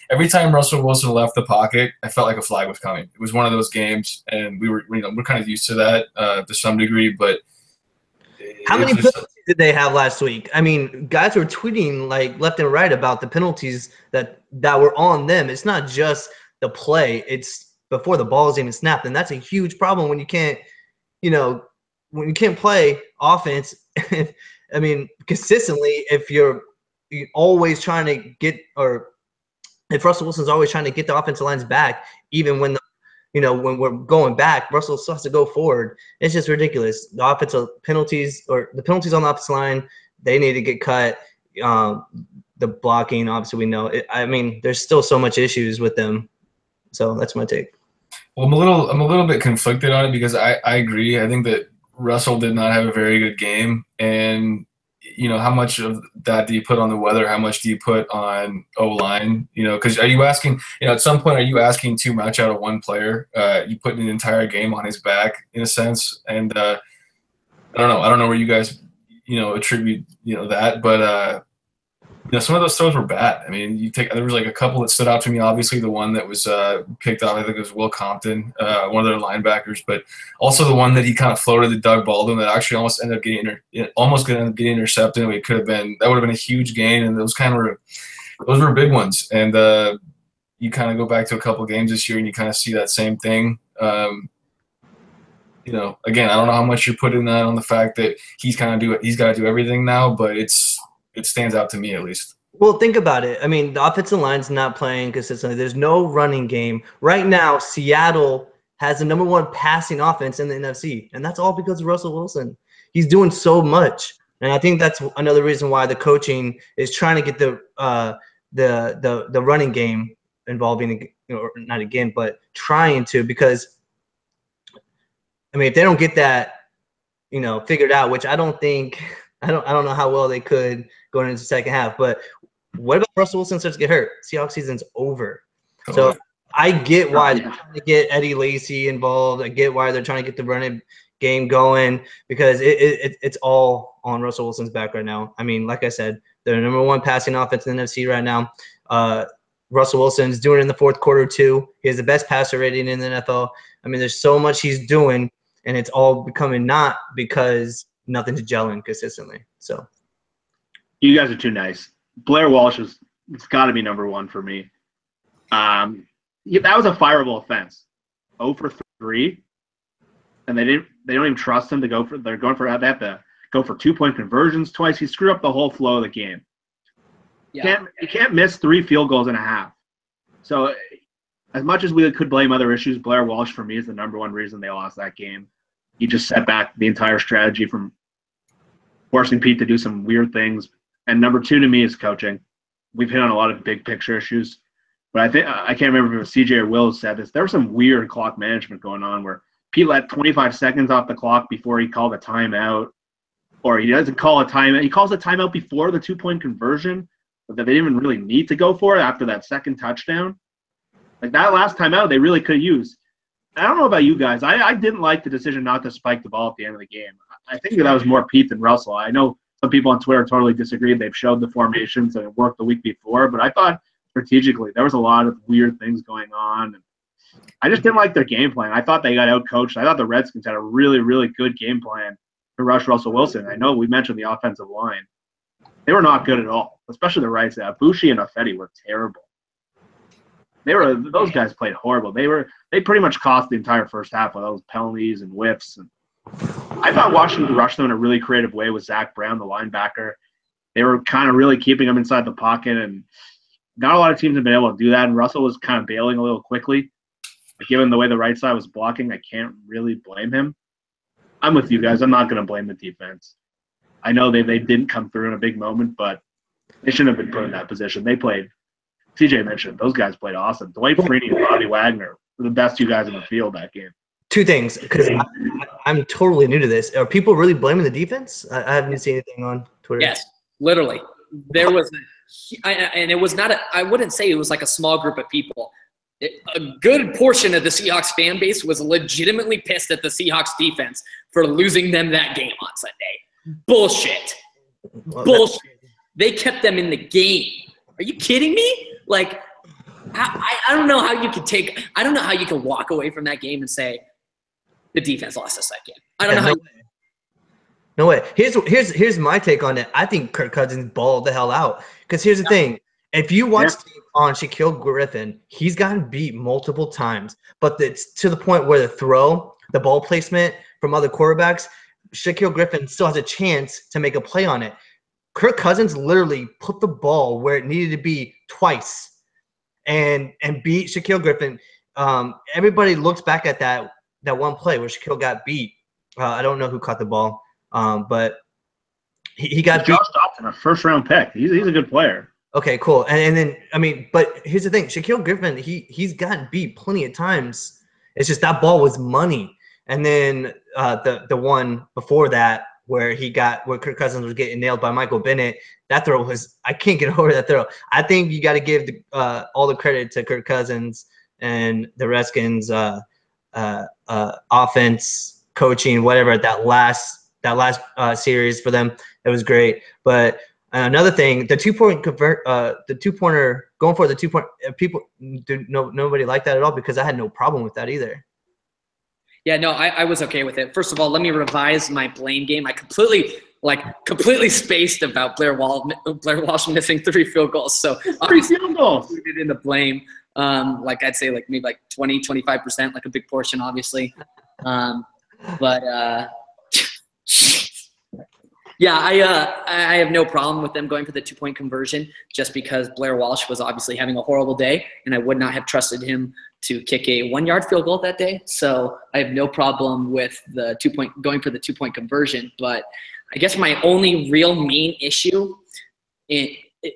every time Russell Wilson left the pocket, I felt like a flag was coming. It was one of those games, and we're kind of used to that to some degree. But how many penalties did they have last week? I mean, guys were tweeting left and right about the penalties that were on them. It's not just the play; it's before the ball is even snapped, and that's a huge problem when you can't, when you can't play offense. I mean, consistently, if you're always trying to get, or if Russell Wilson's always trying to get the offensive lines back, even when when we're going back, Russell still has to go forward. It's just ridiculous. The offensive penalties, or the penalties on the offensive line, they need to get cut. The blocking, obviously, we know. I mean, there's still so much issues with them. So that's my take. Well, I'm a little bit conflicted on it because I agree. I think that Russell did not have a very good game, and how much of that do you put on the weather? How much do you put on O-line? Because are you asking? At some point, are you asking too much out of one player? You put an entire game on his back, in a sense, and I don't know where you guys attribute that, but some of those throws were bad. I mean, there was a couple that stood out to me. Obviously, the one that was picked off, I think it was Will Compton, one of their linebackers, but also the one that he kind of floated to Doug Baldwin that actually almost ended up getting intercepted. It could have been that would have been a huge gain, and those were big ones. And you kind of go back to a couple games this year, and you kind of see that same thing. Again, I don't know how much you're putting that on the fact that he's got to do everything now, but it stands out to me at least. Well, think about it. I mean, the offensive line's not playing consistently. There's no running game. Right now, Seattle has the #1 passing offense in the NFC, and that's all because of Russell Wilson. He's doing so much, and I think that's another reason why the coaching is trying to get the running game involving, or not again, but trying to, because I mean, if they don't get that, figured out, which I don't know how well they could going into the second half. But what about Russell Wilson starts to get hurt? Seahawks season's over. So I get why they're trying to get Eddie Lacy involved. I get why they're trying to get the running game going, because it's all on Russell Wilson's back right now. I mean, like I said, they're the number 1 passing offense in the NFC right now. Russell Wilson's doing it in the fourth quarter too. He has the best passer rating in the NFL. I mean, there's so much he's doing, and it's all becoming not because nothing's gelling consistently. So you guys are too nice. Blair Walsh it's got to be number 1 for me. That was a fireable offense. 0 for 3, and they don't even trust him to go for. They have to go for 2-point conversions twice. He screwed up the whole flow of the game. Yeah. You can't miss 3 field goals and a half. So as much as we could blame other issues, Blair Walsh for me is the number 1 reason they lost that game. He just set back the entire strategy from forcing Pete to do some weird things. And number 2 to me is coaching. We've hit on a lot of big picture issues, but I can't remember if it was CJ or Will who said this. There was some weird clock management going on where Pete let 25 seconds off the clock before he called a timeout, or he doesn't call a timeout. He calls a timeout before the 2-point conversion that they didn't even really need to go for it after that second touchdown. Like that last timeout, they really could use. I don't know about you guys. I didn't like the decision not to spike the ball at the end of the game. I think that was more Pete than Russell. I know some people on Twitter totally disagreed. They've showed the formations and it worked the week before, but I thought strategically there was a lot of weird things going on. And I just didn't like their game plan. I thought they got out-coached. I thought the Redskins had a really, really good game plan to rush Russell Wilson. I know we mentioned the offensive line. They were not good at all, especially the right side. Bushi and Affetti were terrible. Those guys played horrible. They pretty much cost the entire first half with those penalties and whiffs. And I thought Washington rushed them in a really creative way with Zach Brown, the linebacker. They were kind of really keeping him inside the pocket, and not a lot of teams have been able to do that. And Russell was kind of bailing a little quickly. But given the way the right side was blocking, I can't really blame him. I'm with you guys. I'm not going to blame the defense. I know they didn't come through in a big moment, but they shouldn't have been put in that position. They played. CJ mentioned those guys played awesome. Dwight Freeney and Bobby Wagner were the best 2 guys in the field that game. 2 things, because I'm totally new to this. Are people really blaming the defense? I haven't seen anything on Twitter. Yes, literally. There was and it was not I wouldn't say it was like a small group of people. A good portion of the Seahawks fan base was legitimately pissed at the Seahawks defense for losing them that game on Sunday. Bullshit. Bullshit. They kept them in the game. Are you kidding me? Like, I don't know how you could I don't know how you can walk away from that game and say the defense lost us that game. I don't know how. No way. Here's my take on it. I think Kirk Cousins balled the hell out. Because here's the thing. If you watch on Shaquille Griffin, he's gotten beat multiple times. But it's to the point where the ball placement from other quarterbacks, Shaquille Griffin still has a chance to make a play on it. Kirk Cousins literally put the ball where it needed to be twice and beat Shaquille Griffin. Everybody looks back at that one play where Shaquille got beat. I don't know who caught the ball, but he got beat. Josh Dobson, a first-round pick. He's a good player. Okay, cool. And then, I mean, but here's the thing. Shaquille Griffin, he's gotten beat plenty of times. It's just that ball was money. And then the one before that where Kirk Cousins was getting nailed by Michael Bennett, that throw was – I can't get over that throw. I think you got to give all the credit to Kirk Cousins and the Redskins offense, coaching, whatever, that last series for them. It was great. But – another thing, the 2-point the 2-pointer, going for the 2-point, nobody liked that at all because I had no problem with that either. Yeah, no, I was okay with it. First of all, let me revise my blame game. I completely spaced about Blair Walsh missing 3 field goals. So 3 field goals in the blame. I'd say maybe 20, 25%, like a big portion, obviously. Yeah, I have no problem with them going for the 2-point conversion just because Blair Walsh was obviously having a horrible day, and I would not have trusted him to kick a 1-yard field goal that day. So I have no problem with the going for the 2-point conversion. But I guess my only real main issue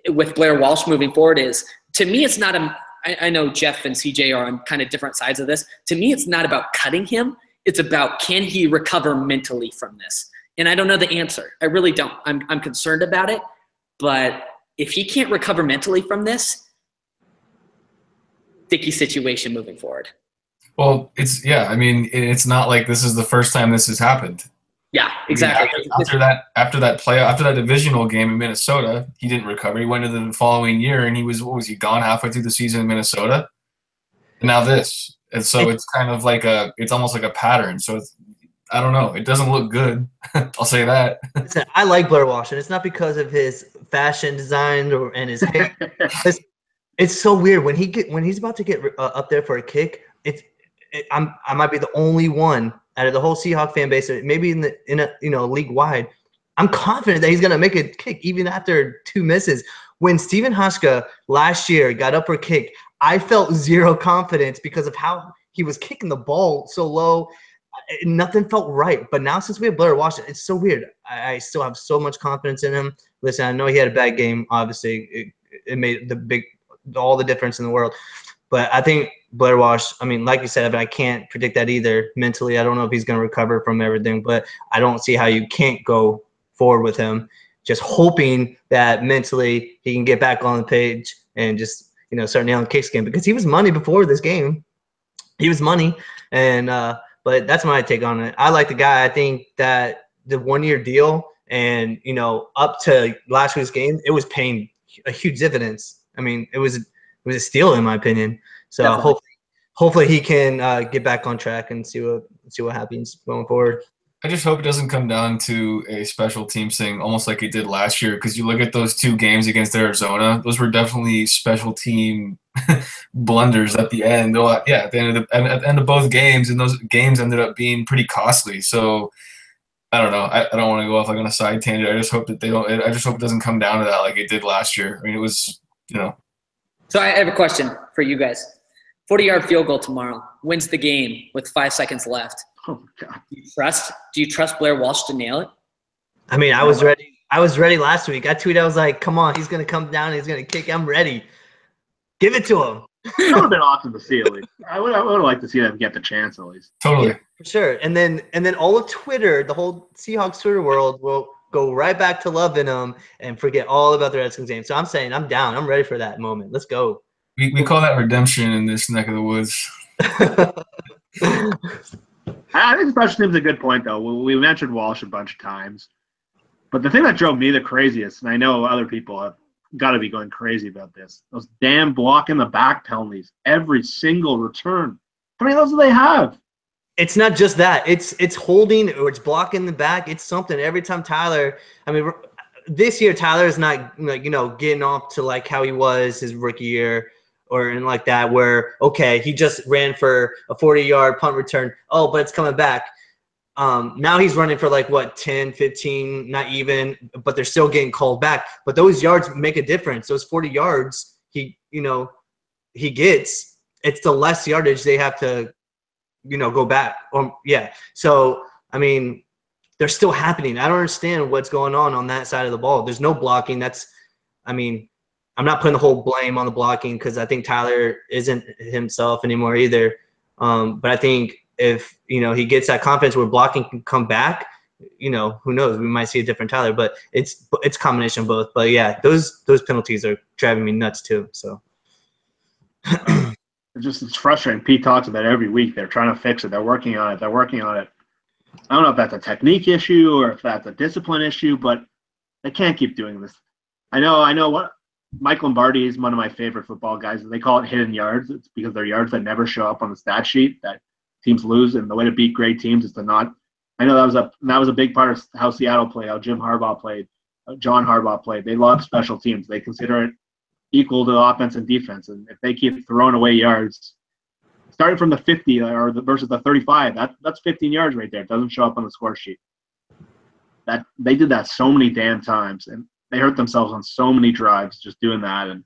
with Blair Walsh moving forward is, to me, it's not I know Jeff and CJ are on kind of different sides of this. To me, it's not about cutting him. It's about, can he recover mentally from this? And I don't know the answer. I really don't. I'm concerned about it. But if he can't recover mentally from this, sticky situation moving forward. Well, it's not like this is the first time this has happened. Yeah, exactly. After that divisional game in Minnesota, he didn't recover. He went into the following year, and he was gone halfway through the season in Minnesota, and now this. And so it's kind of like it's almost like a pattern. So I don't know. It doesn't look good. I'll say that. Listen, I like Blair Walsh, and it's not because of his fashion design and his hair. It's so weird when he's about to get up there for a kick. I might be the only one out of the whole Seahawks fan base, maybe in a league wide. I'm confident that he's gonna make a kick even after 2 misses. When Steven Hauschka last year got up for a kick, I felt zero confidence because of how he was kicking the ball so low. Nothing felt right. But now since we have Blair Walsh, it's so weird. I still have so much confidence in him. Listen, I know he had a bad game. Obviously, it made all the difference in the world. But I think Blair Walsh, I mean, like you said, I can't predict that either mentally. I don't know if he's going to recover from everything, but I don't see how you can't go forward with him. Just hoping that mentally he can get back on the page and just, start nailing kicks game, because he was money before this game. He was money. And, but that's my take on it. I like the guy. I think that the 1-year deal and, up to last week's game, it was paying a huge dividends. I mean, it was a steal in my opinion. So hopefully he can get back on track and see what happens going forward. I just hope it doesn't come down to a special teams thing, almost like it did last year. Because you look at those 2 games against Arizona; those were definitely special team blunders at the end. Well, yeah, at the end of both games, and those games ended up being pretty costly. So I don't know. I don't want to go off like on a side tangent. I just hope that I just hope it doesn't come down to that like it did last year. I mean, it was So I have a question for you guys. 40-yard field goal tomorrow wins the game with 5 seconds left. Oh God! Do you trust Blair Walsh to nail it? I mean, I was ready. I was ready last week. I tweeted, I was like, "Come on, he's gonna come down. He's gonna kick. I'm ready. Give it to him." That would have been awesome to see at least. I would have liked to see them get the chance at least. Totally. Yeah, for sure. And then all of Twitter, the whole Seahawks Twitter world will go right back to loving them and forget all about the Redskins game. So I'm saying I'm down. I'm ready for that moment. Let's go. We call that redemption in this neck of the woods. I think special teams is a good point, though. We mentioned Walsh a bunch of times. But the thing that drove me the craziest, and I know other people have got to be going crazy about this, those damn block in the back penalties, every single return. How many of those do they have? It's not just that. It's holding or it's blocking the back. It's something. Every time Tyler – I mean, this year Tyler is not, getting off to like how he was his rookie year – or anything like that, where, okay, he just ran for a 40-yard punt return. Oh, but it's coming back. Now he's running for 10, 15, not even, but they're still getting called back. But those yards make a difference. Those 40 yards he gets, it's the less yardage they have to, go back. So, I mean, they're still happening. I don't understand what's going on that side of the ball. There's no blocking. I'm not putting the whole blame on the blocking because I think Tyler isn't himself anymore either. But I think if, he gets that confidence where blocking can come back, who knows? We might see a different Tyler. But it's a combination of both. But, yeah, those penalties are driving me nuts too. So it's frustrating. Pete talks about it every week. They're trying to fix it. They're working on it. I don't know if that's a technique issue or if that's a discipline issue, but they can't keep doing this. I know what – Mike Lombardi is one of my favorite football guys. They call it hidden yards. It's because they're yards that never show up on the stat sheet that teams lose. And the way to beat great teams is to not. I know that was a big part of how Seattle played, how Jim Harbaugh played, John Harbaugh played. They love special teams. They consider it equal to offense and defense. And if they keep throwing away yards, starting from the 50 versus the 35, that's 15 yards right there. It doesn't show up on the score sheet. That they did that so many damn times, and they hurt themselves on so many drives just doing that, and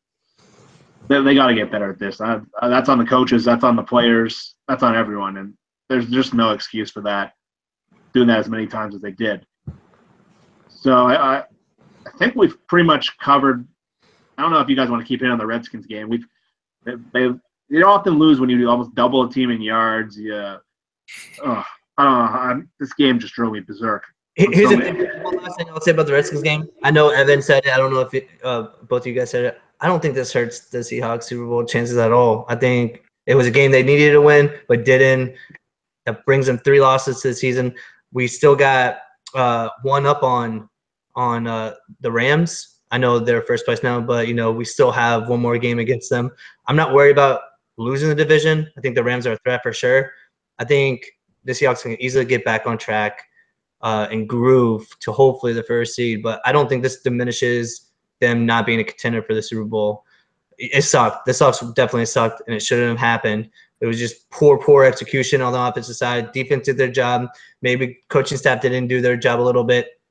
they got to get better at this. That's on the coaches. That's on the players. That's on everyone, and there's just no excuse for that, doing that as many times as they did. So I think we've pretty much covered – I don't know if you guys want to keep hitting on the Redskins game. You often lose when you almost double a team in yards. Yeah. I don't know. This game just drove me berserk. Here's the thing. One last thing I'll say about the Redskins game. I know Evan said it. I don't know if both of you guys said it. I don't think this hurts the Seahawks Super Bowl chances at all. I think it was a game they needed to win, but didn't. That brings them 3 losses to the season. We still got one up on the Rams. I know they're first place now, but we still have one more game against them. I'm not worried about losing the division. I think the Rams are a threat for sure. I think the Seahawks can easily get back on track and groove to hopefully the first seed, but I don't think this diminishes them not being a contender for the Super Bowl. It sucked. The Seahawks definitely sucked, and it shouldn't have happened. It was just poor execution on the offensive side. Defense did their job. Maybe coaching staff didn't do their job a little bit.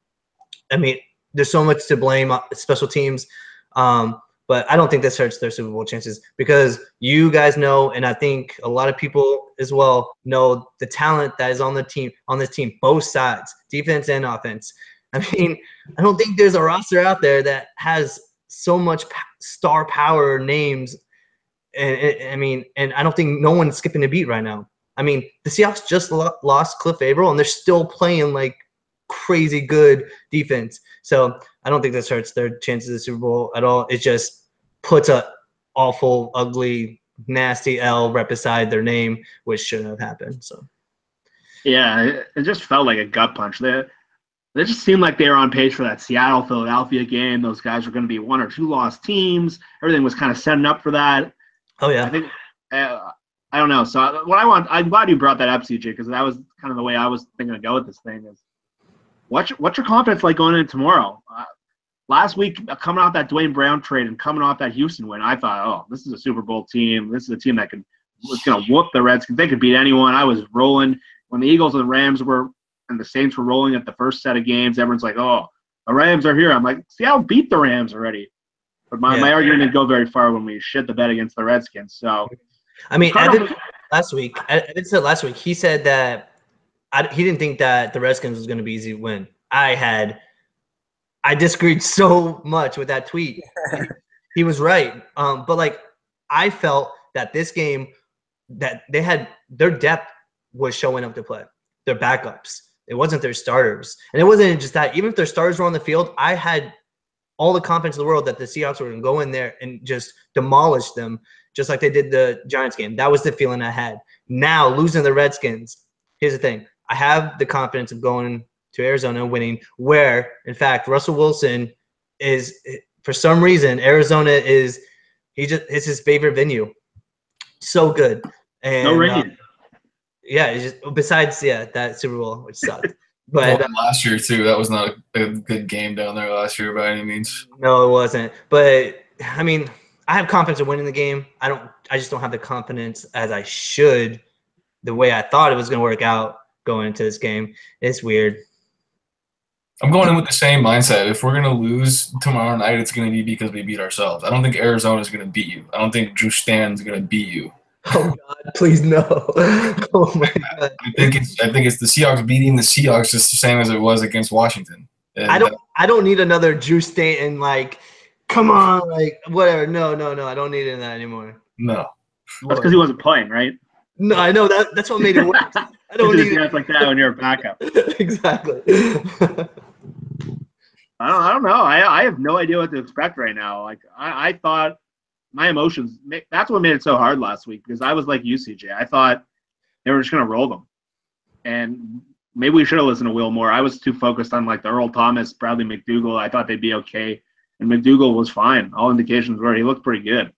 I mean, there's so much to blame special teams, but I don't think this hurts their Super Bowl chances because you guys know, and I think a lot of people as well know the talent that is on this team, both sides, defense and offense. I mean, I don't think there's a roster out there that has so much star power names. And I don't think no one's skipping a beat right now. I mean, the Seahawks just lost Cliff Averill, and they're still playing like crazy good defense. So I don't think this hurts their chances of the Super Bowl at all. It just puts a awful, ugly, nasty L right beside their name, which shouldn't have happened. So yeah, it just felt like a gut punch. They just seemed like they were on pace for that Seattle-Philadelphia game. Those guys were going to be 1 or 2 lost teams. Everything was kind of setting up for that. Oh yeah. I think I don't know. So I'm glad you brought that up, CJ, because that was kind of the way I was thinking to go with this thing. Is what's your confidence like going into tomorrow? Last week, coming off that Dwayne Brown trade and coming off that Houston win, I thought, oh, this is a Super Bowl team. This is a team that was going to whoop the Redskins. They could beat anyone. I was rolling when the Eagles and the Rams and the Saints were rolling at the first set of games. Everyone's like, oh, the Rams are here. I'm like, Seattle beat the Rams already. But my argument didn't go very far when we shit the bed against the Redskins. So, I mean, Evan said last week, he said that he didn't think that the Redskins was going to be easy to win. I disagreed so much with that tweet. He was right. But like, I felt that this game that they had their depth was showing up to play. Their backups. It wasn't their starters. And it wasn't just that. Even if their starters were on the field, I had all the confidence in the world that the Seahawks were going to go in there and just demolish them, just like they did the Giants game. That was the feeling I had. Now, losing the Redskins, here's the thing. I have the confidence of going to Arizona and winning, where, in fact, Russell Wilson is, for some reason, Arizona is it's his favorite venue. So good. And, no rain. It's just besides that Super Bowl, which sucked. But last year too, that was not a good game down there last year by any means. No, it wasn't. But I mean, I have confidence in winning the game. I just don't have the confidence as I should, the way I thought it was going to work out going into this game. It's weird. I'm going in with the same mindset. If we're going to lose tomorrow night, it's going to be because we beat ourselves. I don't think Arizona's going to beat you. I don't think Drew Stan's going to beat you. Oh God, please no. Oh my God. I think it's the Seahawks beating the Seahawks just the same as it was against Washington. And I don't need another Drew Stanton like, come on, like whatever. No. I don't need that anymore. No. That's because he wasn't playing, right? No, I know that's what made it worse. I don't need guys like that when you're a backup. Exactly. I don't know. I have no idea what to expect right now. Like I thought my emotions. That's what made it so hard last week because I was like you, CJ. I thought they were just gonna roll them, and maybe we should have listened to Will more. I was too focused on like the Earl Thomas, Bradley McDougald. I thought they'd be okay, and McDougald was fine. All indications were he looked pretty good.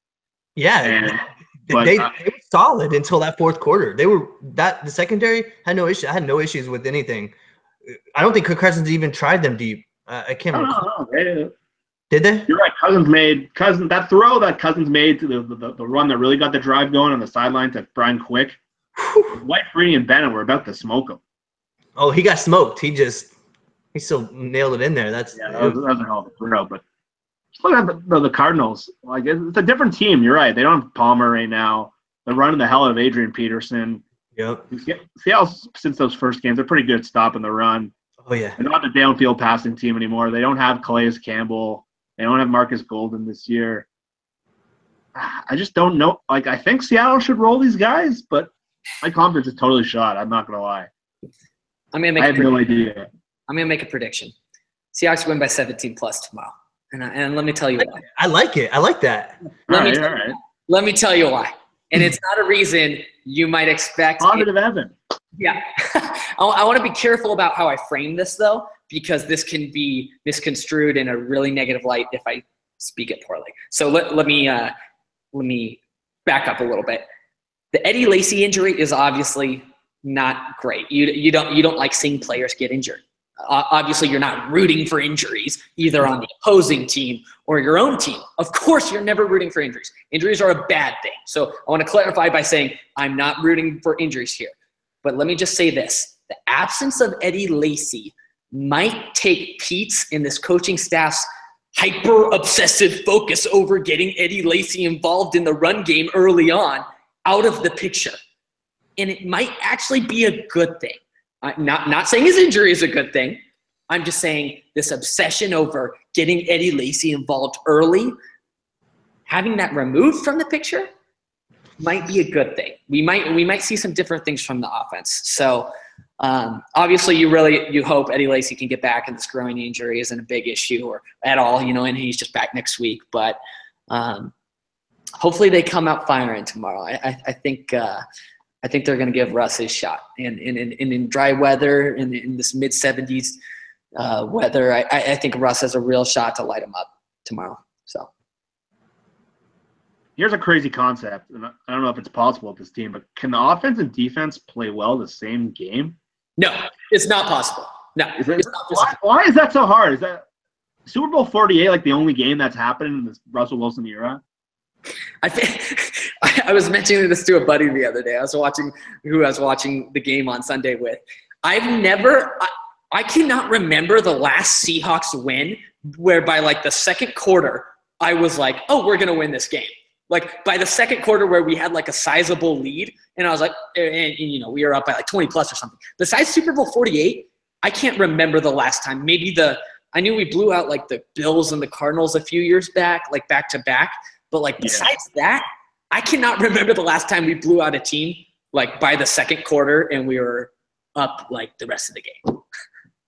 Yeah, they were solid until that fourth quarter. The secondary had no issue. I had no issues with anything. I don't think Kirk Cousins even tried them deep. I can't remember. Did they? You're right. That throw that Cousins made to the run that really got the drive going on the sideline to Brian Quick. White, Freeney, and Bennett were about to smoke him. Oh, he got smoked. He still nailed it in there. That was a hell of a throw. But just look at the Cardinals. Like it's a different team. You're right. They don't have Palmer right now. They're running the hell out of Adrian Peterson. Yep. Seattle, since those first games, they're pretty good at stopping the run. Oh yeah. They're not the downfield passing team anymore. They don't have Calais Campbell. They don't have Marcus Golden this year. I just don't know. Like, I think Seattle should roll these guys, but my confidence is totally shot. I'm not going to lie. I'm gonna make. I have no idea. I'm gonna make a prediction. Seahawks win by 17 plus tomorrow, and let me tell you why. I like it. I like that. Let me tell you why. And it's not a reason you might expect. Positive Evan. Yeah. I want to be careful about how I frame this, though, because this can be misconstrued in a really negative light if I speak it poorly. So let me back up a little bit. The Eddie Lacy injury is obviously not great. You don't like seeing players get injured. Obviously, you're not rooting for injuries either on the opposing team or your own team. Of course, you're never rooting for injuries. Injuries are a bad thing. So I want to clarify by saying I'm not rooting for injuries here. But let me just say this. The absence of Eddie Lacy might take Pete's and this coaching staff's hyper-obsessive focus over getting Eddie Lacy involved in the run game early on out of the picture. And it might actually be a good thing. I'm not saying his injury is a good thing. I'm just saying this obsession over getting Eddie Lacy involved early, having that removed from the picture might be a good thing. We might see some different things from the offense. So obviously you hope Eddie Lacy can get back and this growing injury isn't a big issue or at all, and he's just back next week. But hopefully they come out firing tomorrow. I think they're going to give Russ his shot. And in dry weather, in this mid-70s weather, I think Russ has a real shot to light him up tomorrow. So here's a crazy concept, and I don't know if it's possible with this team, but can the offense and defense play well the same game? No, it's not possible. No, it's not possible. Why is that so hard? Is that Super Bowl 48 like the only game that's happened in this Russell Wilson era? I was mentioning this to a buddy the other day. I was watching the game on Sunday with. I cannot remember the last Seahawks win where by like the second quarter I was like, oh, we're gonna win this game. Like by the second quarter where we had like a sizable lead, and I was like, and we were up by like 20 plus or something. Besides Super Bowl 48, I can't remember the last time. I knew we blew out like the Bills and the Cardinals a few years back, like back to back. But like besides that, I cannot remember the last time we blew out a team like by the second quarter and we were up like the rest of the game.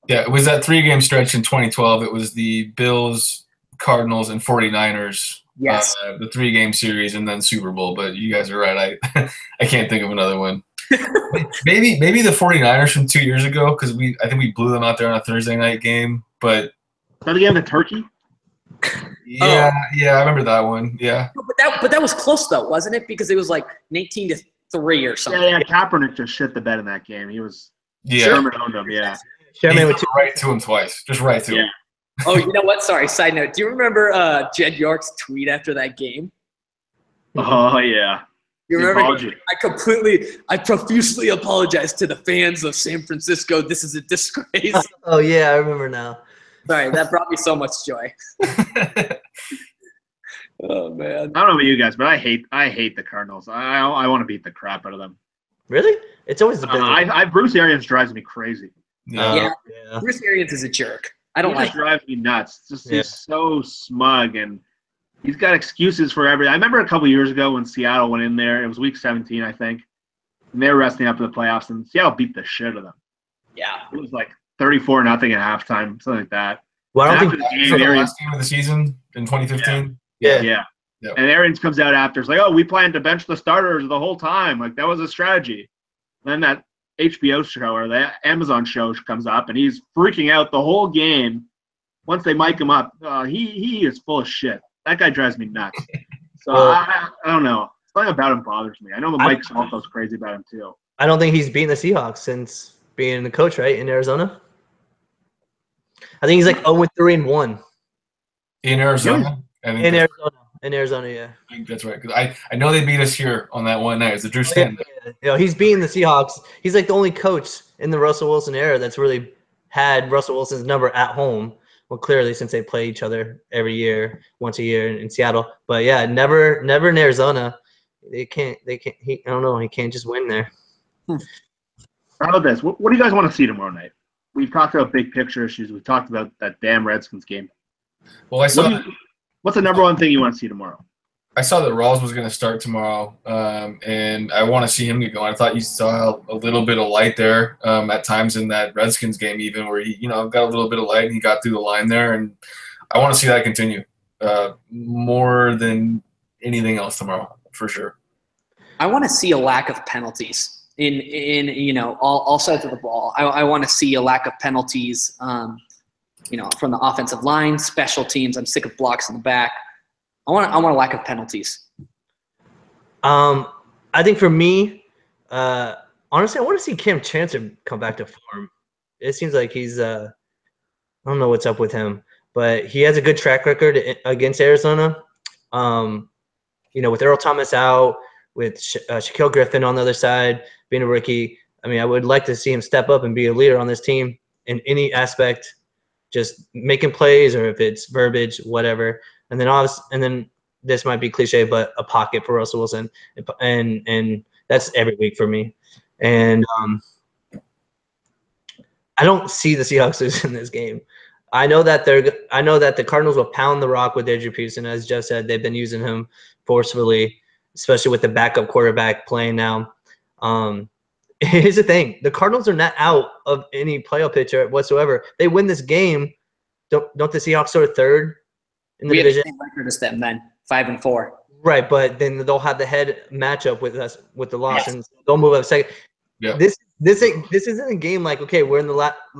Yeah, it was that 3-game stretch in 2012. It was the Bills, Cardinals, and 49ers. Yes. The 3-game series and then Super Bowl. But you guys are right. I can't think of another one. maybe the 49ers from 2 years ago because I think we blew them out there on a Thursday night game. But that game in Turkey. Yeah, I remember that one. Yeah. But that was close though, wasn't it? Because it was like 19-3 or something. Yeah. Kaepernick just shit the bed in that game. He was. Yeah. Sherman owned him. Yeah. Sherman went right to him twice. Just right to him. Oh, you know what? Sorry. Side note. Do you remember Jed York's tweet after that game? Oh yeah. You remember? I profusely apologize to the fans of San Francisco. This is a disgrace. Oh yeah, I remember now. Sorry, that brought me so much joy. Oh man. I don't know about you guys, but I hate the Cardinals. I want to beat the crap out of them. Really? It's always the Bruce Arians drives me crazy. Yeah. Bruce Arians is a jerk. I don't like him. He drives me nuts. He's so smug and he's got excuses for everything. I remember a couple years ago when Seattle went in there. It was week 17, I think. And they were resting up for the playoffs, and Seattle beat the shit out of them. Yeah. It was like 34-0 at halftime, something like that. Well, I don't think the last game of the season in 2015. Yeah. And Arians comes out after. It's like, oh, we planned to bench the starters the whole time. Like, that was a strategy. And then that HBO show or the Amazon show comes up, and he's freaking out the whole game. Once they mic him up, he is full of shit. That guy drives me nuts. So I don't know. Something about him bothers me. I know the Mike Salto's crazy about him too. I don't think he's beaten the Seahawks since being the coach, right, in Arizona. I think he's like 0-3-1. In Arizona? In Arizona, yeah. I think that's right. Because I know they beat us here on that one night. It was the Drew Stanton. He's beating the Seahawks. He's like the only coach in the Russell Wilson era that's really had Russell Wilson's number at home. Well, clearly since they play each other every year, once a year in Seattle. But yeah, never in Arizona. They can't. I don't know. He can't just win there. How about this? What do you guys want to see tomorrow night? We've talked about big picture issues. We've talked about that damn Redskins game. Well, what's the number one thing you want to see tomorrow? I saw that Rawls was going to start tomorrow, and I want to see him get going. I thought you saw a little bit of light there at times in that Redskins game, even where he, got a little bit of light and he got through the line there, and I want to see that continue more than anything else tomorrow for sure. I want to see a lack of penalties in all sides of the ball. I want to see a lack of penalties, from the offensive line, special teams. I'm sick of blocks in the back. I want a lack of penalties. I think for me, honestly, I want to see Cam Chancellor come back to form. It seems like he's I don't know what's up with him, but he has a good track record against Arizona. With Earl Thomas out, with Shaquille Griffin on the other side, being a rookie, I would like to see him step up and be a leader on this team in any aspect, just making plays or if it's verbiage, whatever. And then this might be cliche, but a pocket for Russell Wilson, and that's every week for me. And I don't see the Seahawks losing this game. I know that the Cardinals will pound the rock with Adrian Peterson, as Jeff said. They've been using him forcefully, especially with the backup quarterback playing now. Here's the thing: the Cardinals are not out of any playoff picture whatsoever. They win this game. Don't the Seahawks sort of third in the division? We have the same record as them then, 5-4. Right, but then they'll have the head matchup with us with the loss, and they'll move up second. Yeah. This isn't a game like, okay, we're in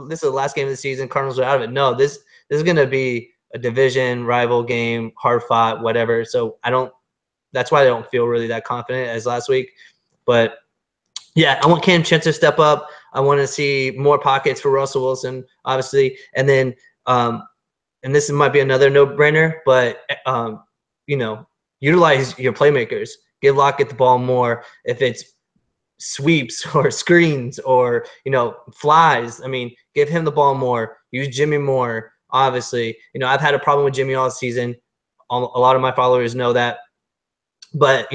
this is the last game of the season, Cardinals are out of it. No, this is gonna be a division rival game, hard fought, whatever. So that's why I don't feel really that confident as last week. But yeah, I want Cam Chancellor to step up. I want to see more pockets for Russell Wilson, obviously, and then and this might be another no-brainer, but utilize your playmakers. Give Lockett the ball more. If it's sweeps or screens or flies, give him the ball more. Use Jimmy more. Obviously, I've had a problem with Jimmy all season. A lot of my followers know that, but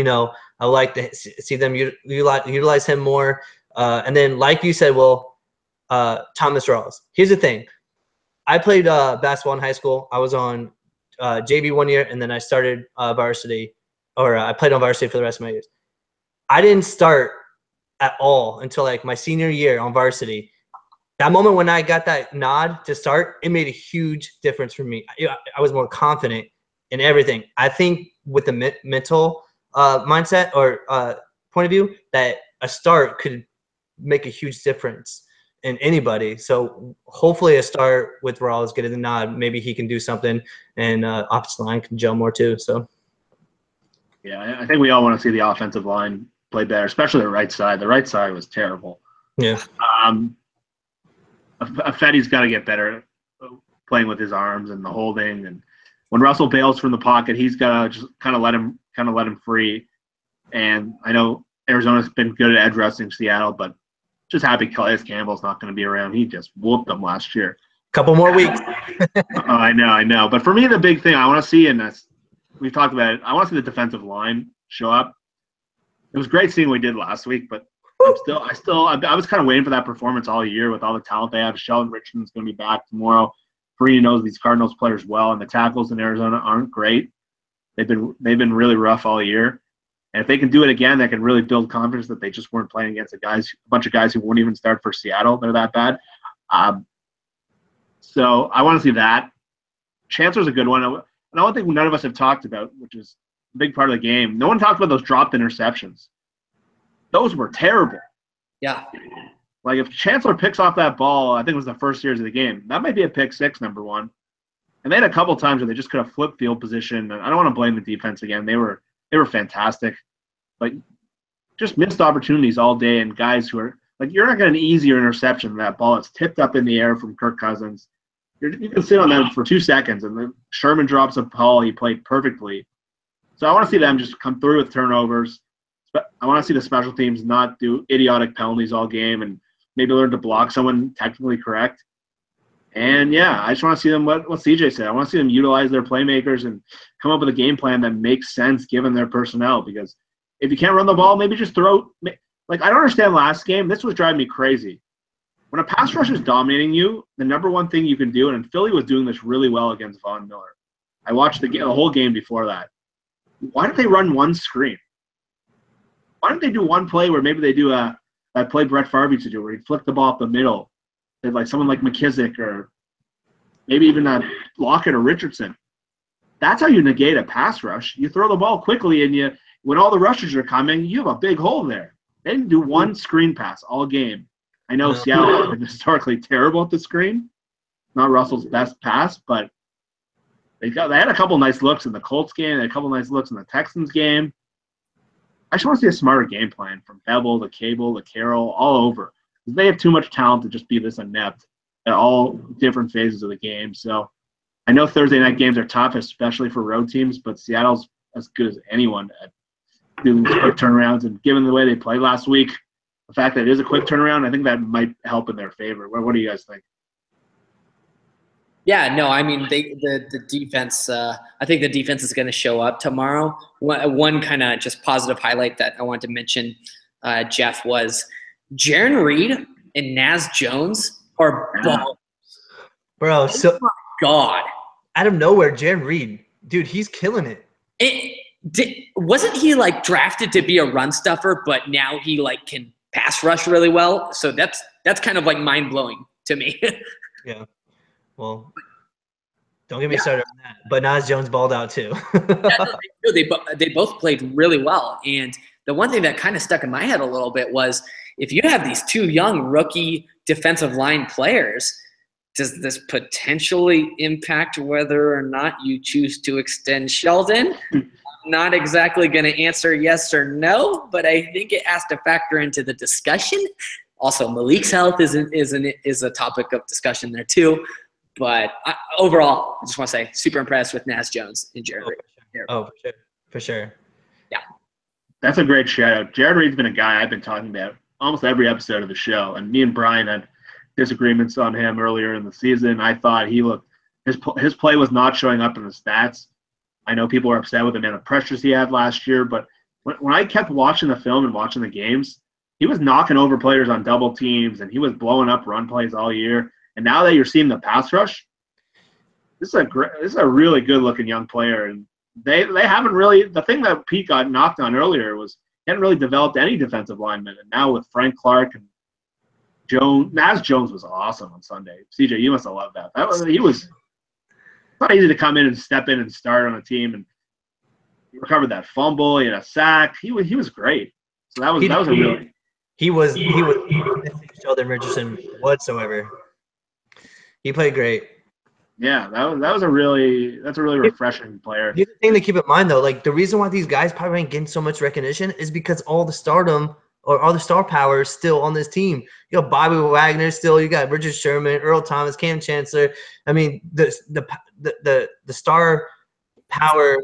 I like to see them utilize him more. And then, like you said, Thomas Rawls. Here's the thing: I played basketball in high school. I was on JV 1 year, and then I started varsity, or I played on varsity for the rest of my years. I didn't start at all until like my senior year on varsity. That moment when I got that nod to start, it made a huge difference for me. I was more confident in everything. I think with the mental mindset or point of view, that a start could make a huge difference in anybody. So hopefully a start with Rawls, getting the nod, maybe he can do something, and opposite line can gel more too. So yeah, I think we all want to see the offensive line play better, especially the right side. The right side was terrible. Yeah. Fetty's got to get better playing with his arms and the holding. And when Russell bails from the pocket, he's got to just kind of let him free. And I know Arizona's been good at edge rushing Seattle, but just happy Calais Campbell's not going to be around. He just whooped them last year. Couple more weeks. I know. But for me, the big thing I want to see, and we've talked about it, I want to see the defensive line show up. It was great seeing what we did last week, but I was kind of waiting for that performance all year with all the talent they have. Sheldon Richardson's going to be back tomorrow. Farina knows these Cardinals players well, and the tackles in Arizona aren't great. They've been really rough all year, and if they can do it again, that can really build confidence that they just weren't playing against a bunch of guys who won't even start for Seattle. They're that bad. So I want to see that. Chancellor's a good one, and one thing none of us have talked about, which is a big part of the game. No one talked about those dropped interceptions. Those were terrible. Yeah. Like if Chancellor picks off that ball, I think it was the first series of the game, that might be a pick six, number one. And they had a couple times where they just could have flipped field position. And I don't want to blame the defense again. They were fantastic. But just missed opportunities all day, and guys who are like, you're not getting an easier interception than that ball. It's tipped up in the air from Kirk Cousins. You can sit on that for 2 seconds, and then Sherman drops a ball. He played perfectly. So I want to see them just come through with turnovers. I want to see the special teams not do idiotic penalties all game and maybe learn to block someone technically correct. And, yeah, I just want to see them, what CJ said. I want to see them utilize their playmakers and come up with a game plan that makes sense given their personnel. Because if you can't run the ball, maybe just throw – like, I don't understand last game. This was driving me crazy. When a pass rush is dominating you, the number one thing you can do, and Philly was doing this really well against Von Miller. I watched the whole game before that. why don't they run one screen? Why don't they do one play where maybe they do that play Brett Favre used to do, where he'd flick the ball up the middle, and like someone like McKissick or maybe even Lockett or Richardson. That's how you negate a pass rush. You throw the ball quickly, and when all the rushers are coming, you have a big hole there. They didn't do one screen pass all game. I know Seattle has been historically terrible at the screen. Not Russell's best pass, but they had a couple nice looks in the Colts game. They had a couple nice looks in the Texans game. I just want to see a smarter game plan from Bevel to Cable to Carroll all over. They have too much talent to just be this inept at all different phases of the game. So I know Thursday night games are tough, especially for road teams, but Seattle's as good as anyone at doing these quick turnarounds. And given the way they played last week, the fact that it is a quick turnaround, I think that might help in their favor. What do you guys think? Yeah, no, I mean, the defense, I think the defense is going to show up tomorrow. One kind of just positive highlight that I wanted to mention, Jeff, was Jarran Reed and Naz Jones are balls. Bro, so my God. Out of nowhere, Jarran Reed, dude, he's killing it. Wasn't he like drafted to be a run stuffer, but now he like can pass rush really well? So that's kind of like mind blowing to me. Yeah. Well, don't get me started on that. But Naz Jones balled out too. They both played really well. And the one thing that kind of stuck in my head a little bit was if you have these two young rookie defensive line players, does this potentially impact whether or not you choose to extend Sheldon? I'm not exactly going to answer yes or no, but I think it has to factor into the discussion. Also, Malik's health is a topic of discussion there too. But overall, I just want to say super impressed with Naz Jones and Jarran Reed. Oh, for sure. Yeah. That's a great shout out. Jarran Reed's been a guy I've been talking about almost every episode of the show. And me and Brian had disagreements on him earlier in the season. I thought his play was not showing up in the stats. I know people were upset with the amount of pressures he had last year, but when I kept watching the film and watching the games, he was knocking over players on double teams, and he was blowing up run plays all year. And now that you're seeing the pass rush, this is a really good-looking young player. And they haven't really – the thing that Pete got knocked on earlier was he hadn't really developed any defensive linemen. And now with Frank Clark and Jones – Naz Jones was awesome on Sunday. CJ, you must have loved that. He was – not easy to come in and step in and start on a team. And he recovered that fumble. He had a sack. He was great. So that was a really – He was Sheldon Richardson whatsoever. He played great. Yeah, that's a really refreshing player. The other thing to keep in mind though, like the reason why these guys probably ain't getting so much recognition is because all the stardom or all the star power is still on this team. You got Bobby Wagner still, you got Richard Sherman, Earl Thomas, Cam Chancellor. I mean, the star power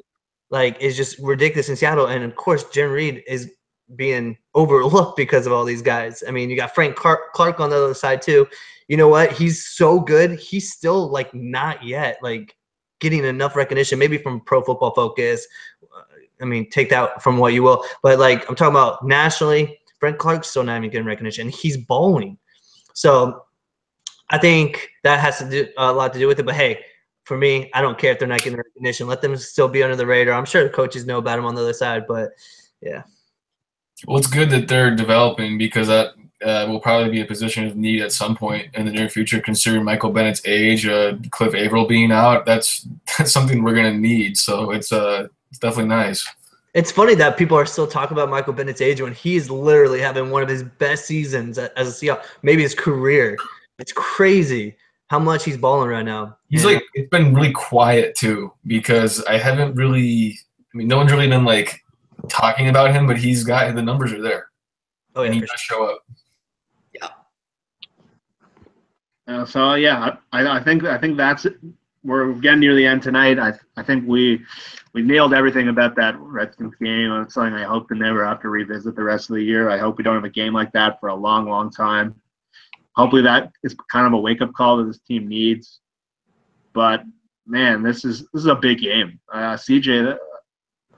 like is just ridiculous in Seattle, and of course, Jarran Reed is being overlooked because of all these guys. I mean, you got Frank Clark on the other side too. You know what? He's so good. He's still like not yet like getting enough recognition, maybe from Pro Football Focus. I mean, take that from what you will. But like I'm talking about nationally, Frank Clark's still not even getting recognition. He's bowling. So I think that has to do a lot to do with it. But hey, for me, I don't care if they're not getting recognition. Let them still be under the radar. I'm sure the coaches know about him on the other side, but yeah. Well, it's good that they're developing because that will probably be a position of need at some point in the near future, considering Michael Bennett's age, Cliff Averill being out. That's something we're going to need. So it's definitely nice. It's funny that people are still talking about Michael Bennett's age when he's literally having one of his best seasons as a Seahawks, maybe his career. It's crazy how much he's balling right now. He's like, it's been really quiet too because I haven't really, no one's really been like talking about him, but he's got, the numbers are there. Oh yeah, and he does show up. Yeah. So yeah, I think that's it. We're getting near the end tonight. I think we nailed everything about that Redskins game. It's something I hope to never have to revisit the rest of the year. I hope we don't have a game like that for a long, long time. Hopefully that is kind of a wake-up call that this team needs. But man, this is a big game. CJ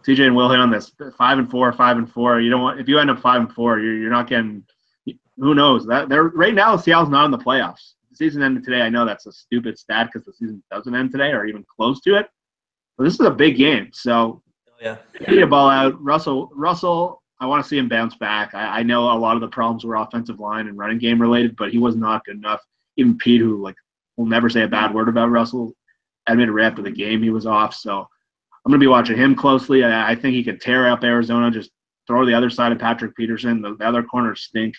and Will hit on this 5-4, 5-4. You don't want, if you end up 5-4, you're not getting. Who knows? That they're right now. Seattle's not in the playoffs. The season ended today. I know that's a stupid stat because the season doesn't end today or even close to it. But this is a big game. So Yeah. He need a ball out. Russell, I want to see him bounce back. I know a lot of the problems were offensive line and running game related, but he was not good enough. Even Pete, who will never say a bad word about Russell, admitted right after the game he was off. So I'm going to be watching him closely. I think he could tear up Arizona, just throw the other side of Patrick Peterson. The other corners stink.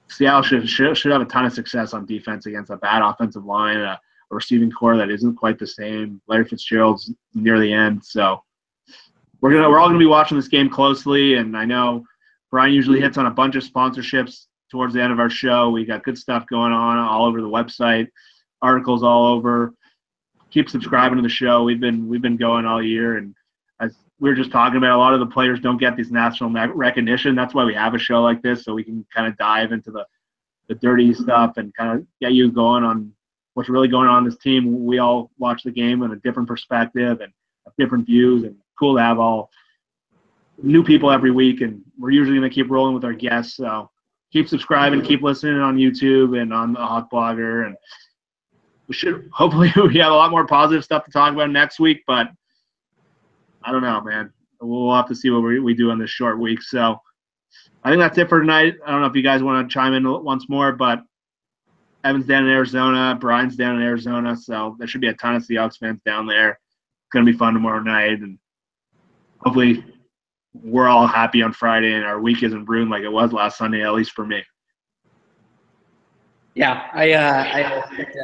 Seattle should have a ton of success on defense against a bad offensive line, a receiving core that isn't quite the same. Larry Fitzgerald's near the end, so we're all gonna be watching this game closely. And I know Brian usually hits on a bunch of sponsorships towards the end of our show. We got good stuff going on all over the website, articles all over. Keep subscribing to the show. We've been going all year, and as we were just talking about, a lot of the players don't get this national recognition. That's why we have a show like this, so we can kind of dive into the dirty stuff and kind of get you going on what's really going on in this team. We all watch the game in a different perspective and have different views, and cool to have all new people every week. And we're usually going to keep rolling with our guests. So keep subscribing, keep listening on YouTube and on the Hawkblogger. And hopefully we have a lot more positive stuff to talk about next week, but I don't know, man. We'll have to see what we do on this short week. So I think that's it for tonight. I don't know if you guys want to chime in once more, but Evan's down in Arizona, Brian's down in Arizona, so there should be a ton of Seahawks fans down there. It's going to be fun tomorrow night, and hopefully we're all happy on Friday and our week isn't ruined like it was last Sunday, at least for me. Yeah, I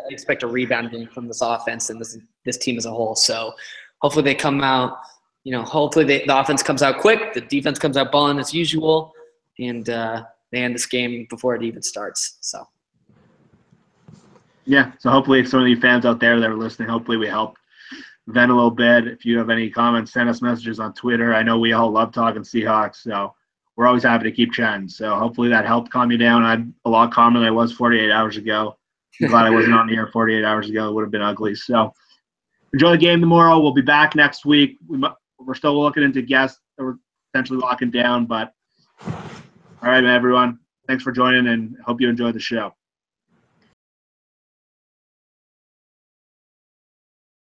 expect a rebound from this offense and this team as a whole. So hopefully they come out, hopefully the offense comes out quick, the defense comes out balling as usual, and they end this game before it even starts. So. Yeah, so hopefully some of you fans out there that are listening, hopefully we helped vent a little bit. If you have any comments, send us messages on Twitter. I know we all love talking Seahawks, so we're always happy to keep chatting. So hopefully that helped calm you down. I'm a lot calmer than I was 48 hours ago. I'm glad I wasn't on the air 48 hours ago. It would have been ugly. So enjoy the game tomorrow. We'll be back next week. We're still looking into guests that we're potentially locking down. But all right, everyone. Thanks for joining, and hope you enjoyed the show.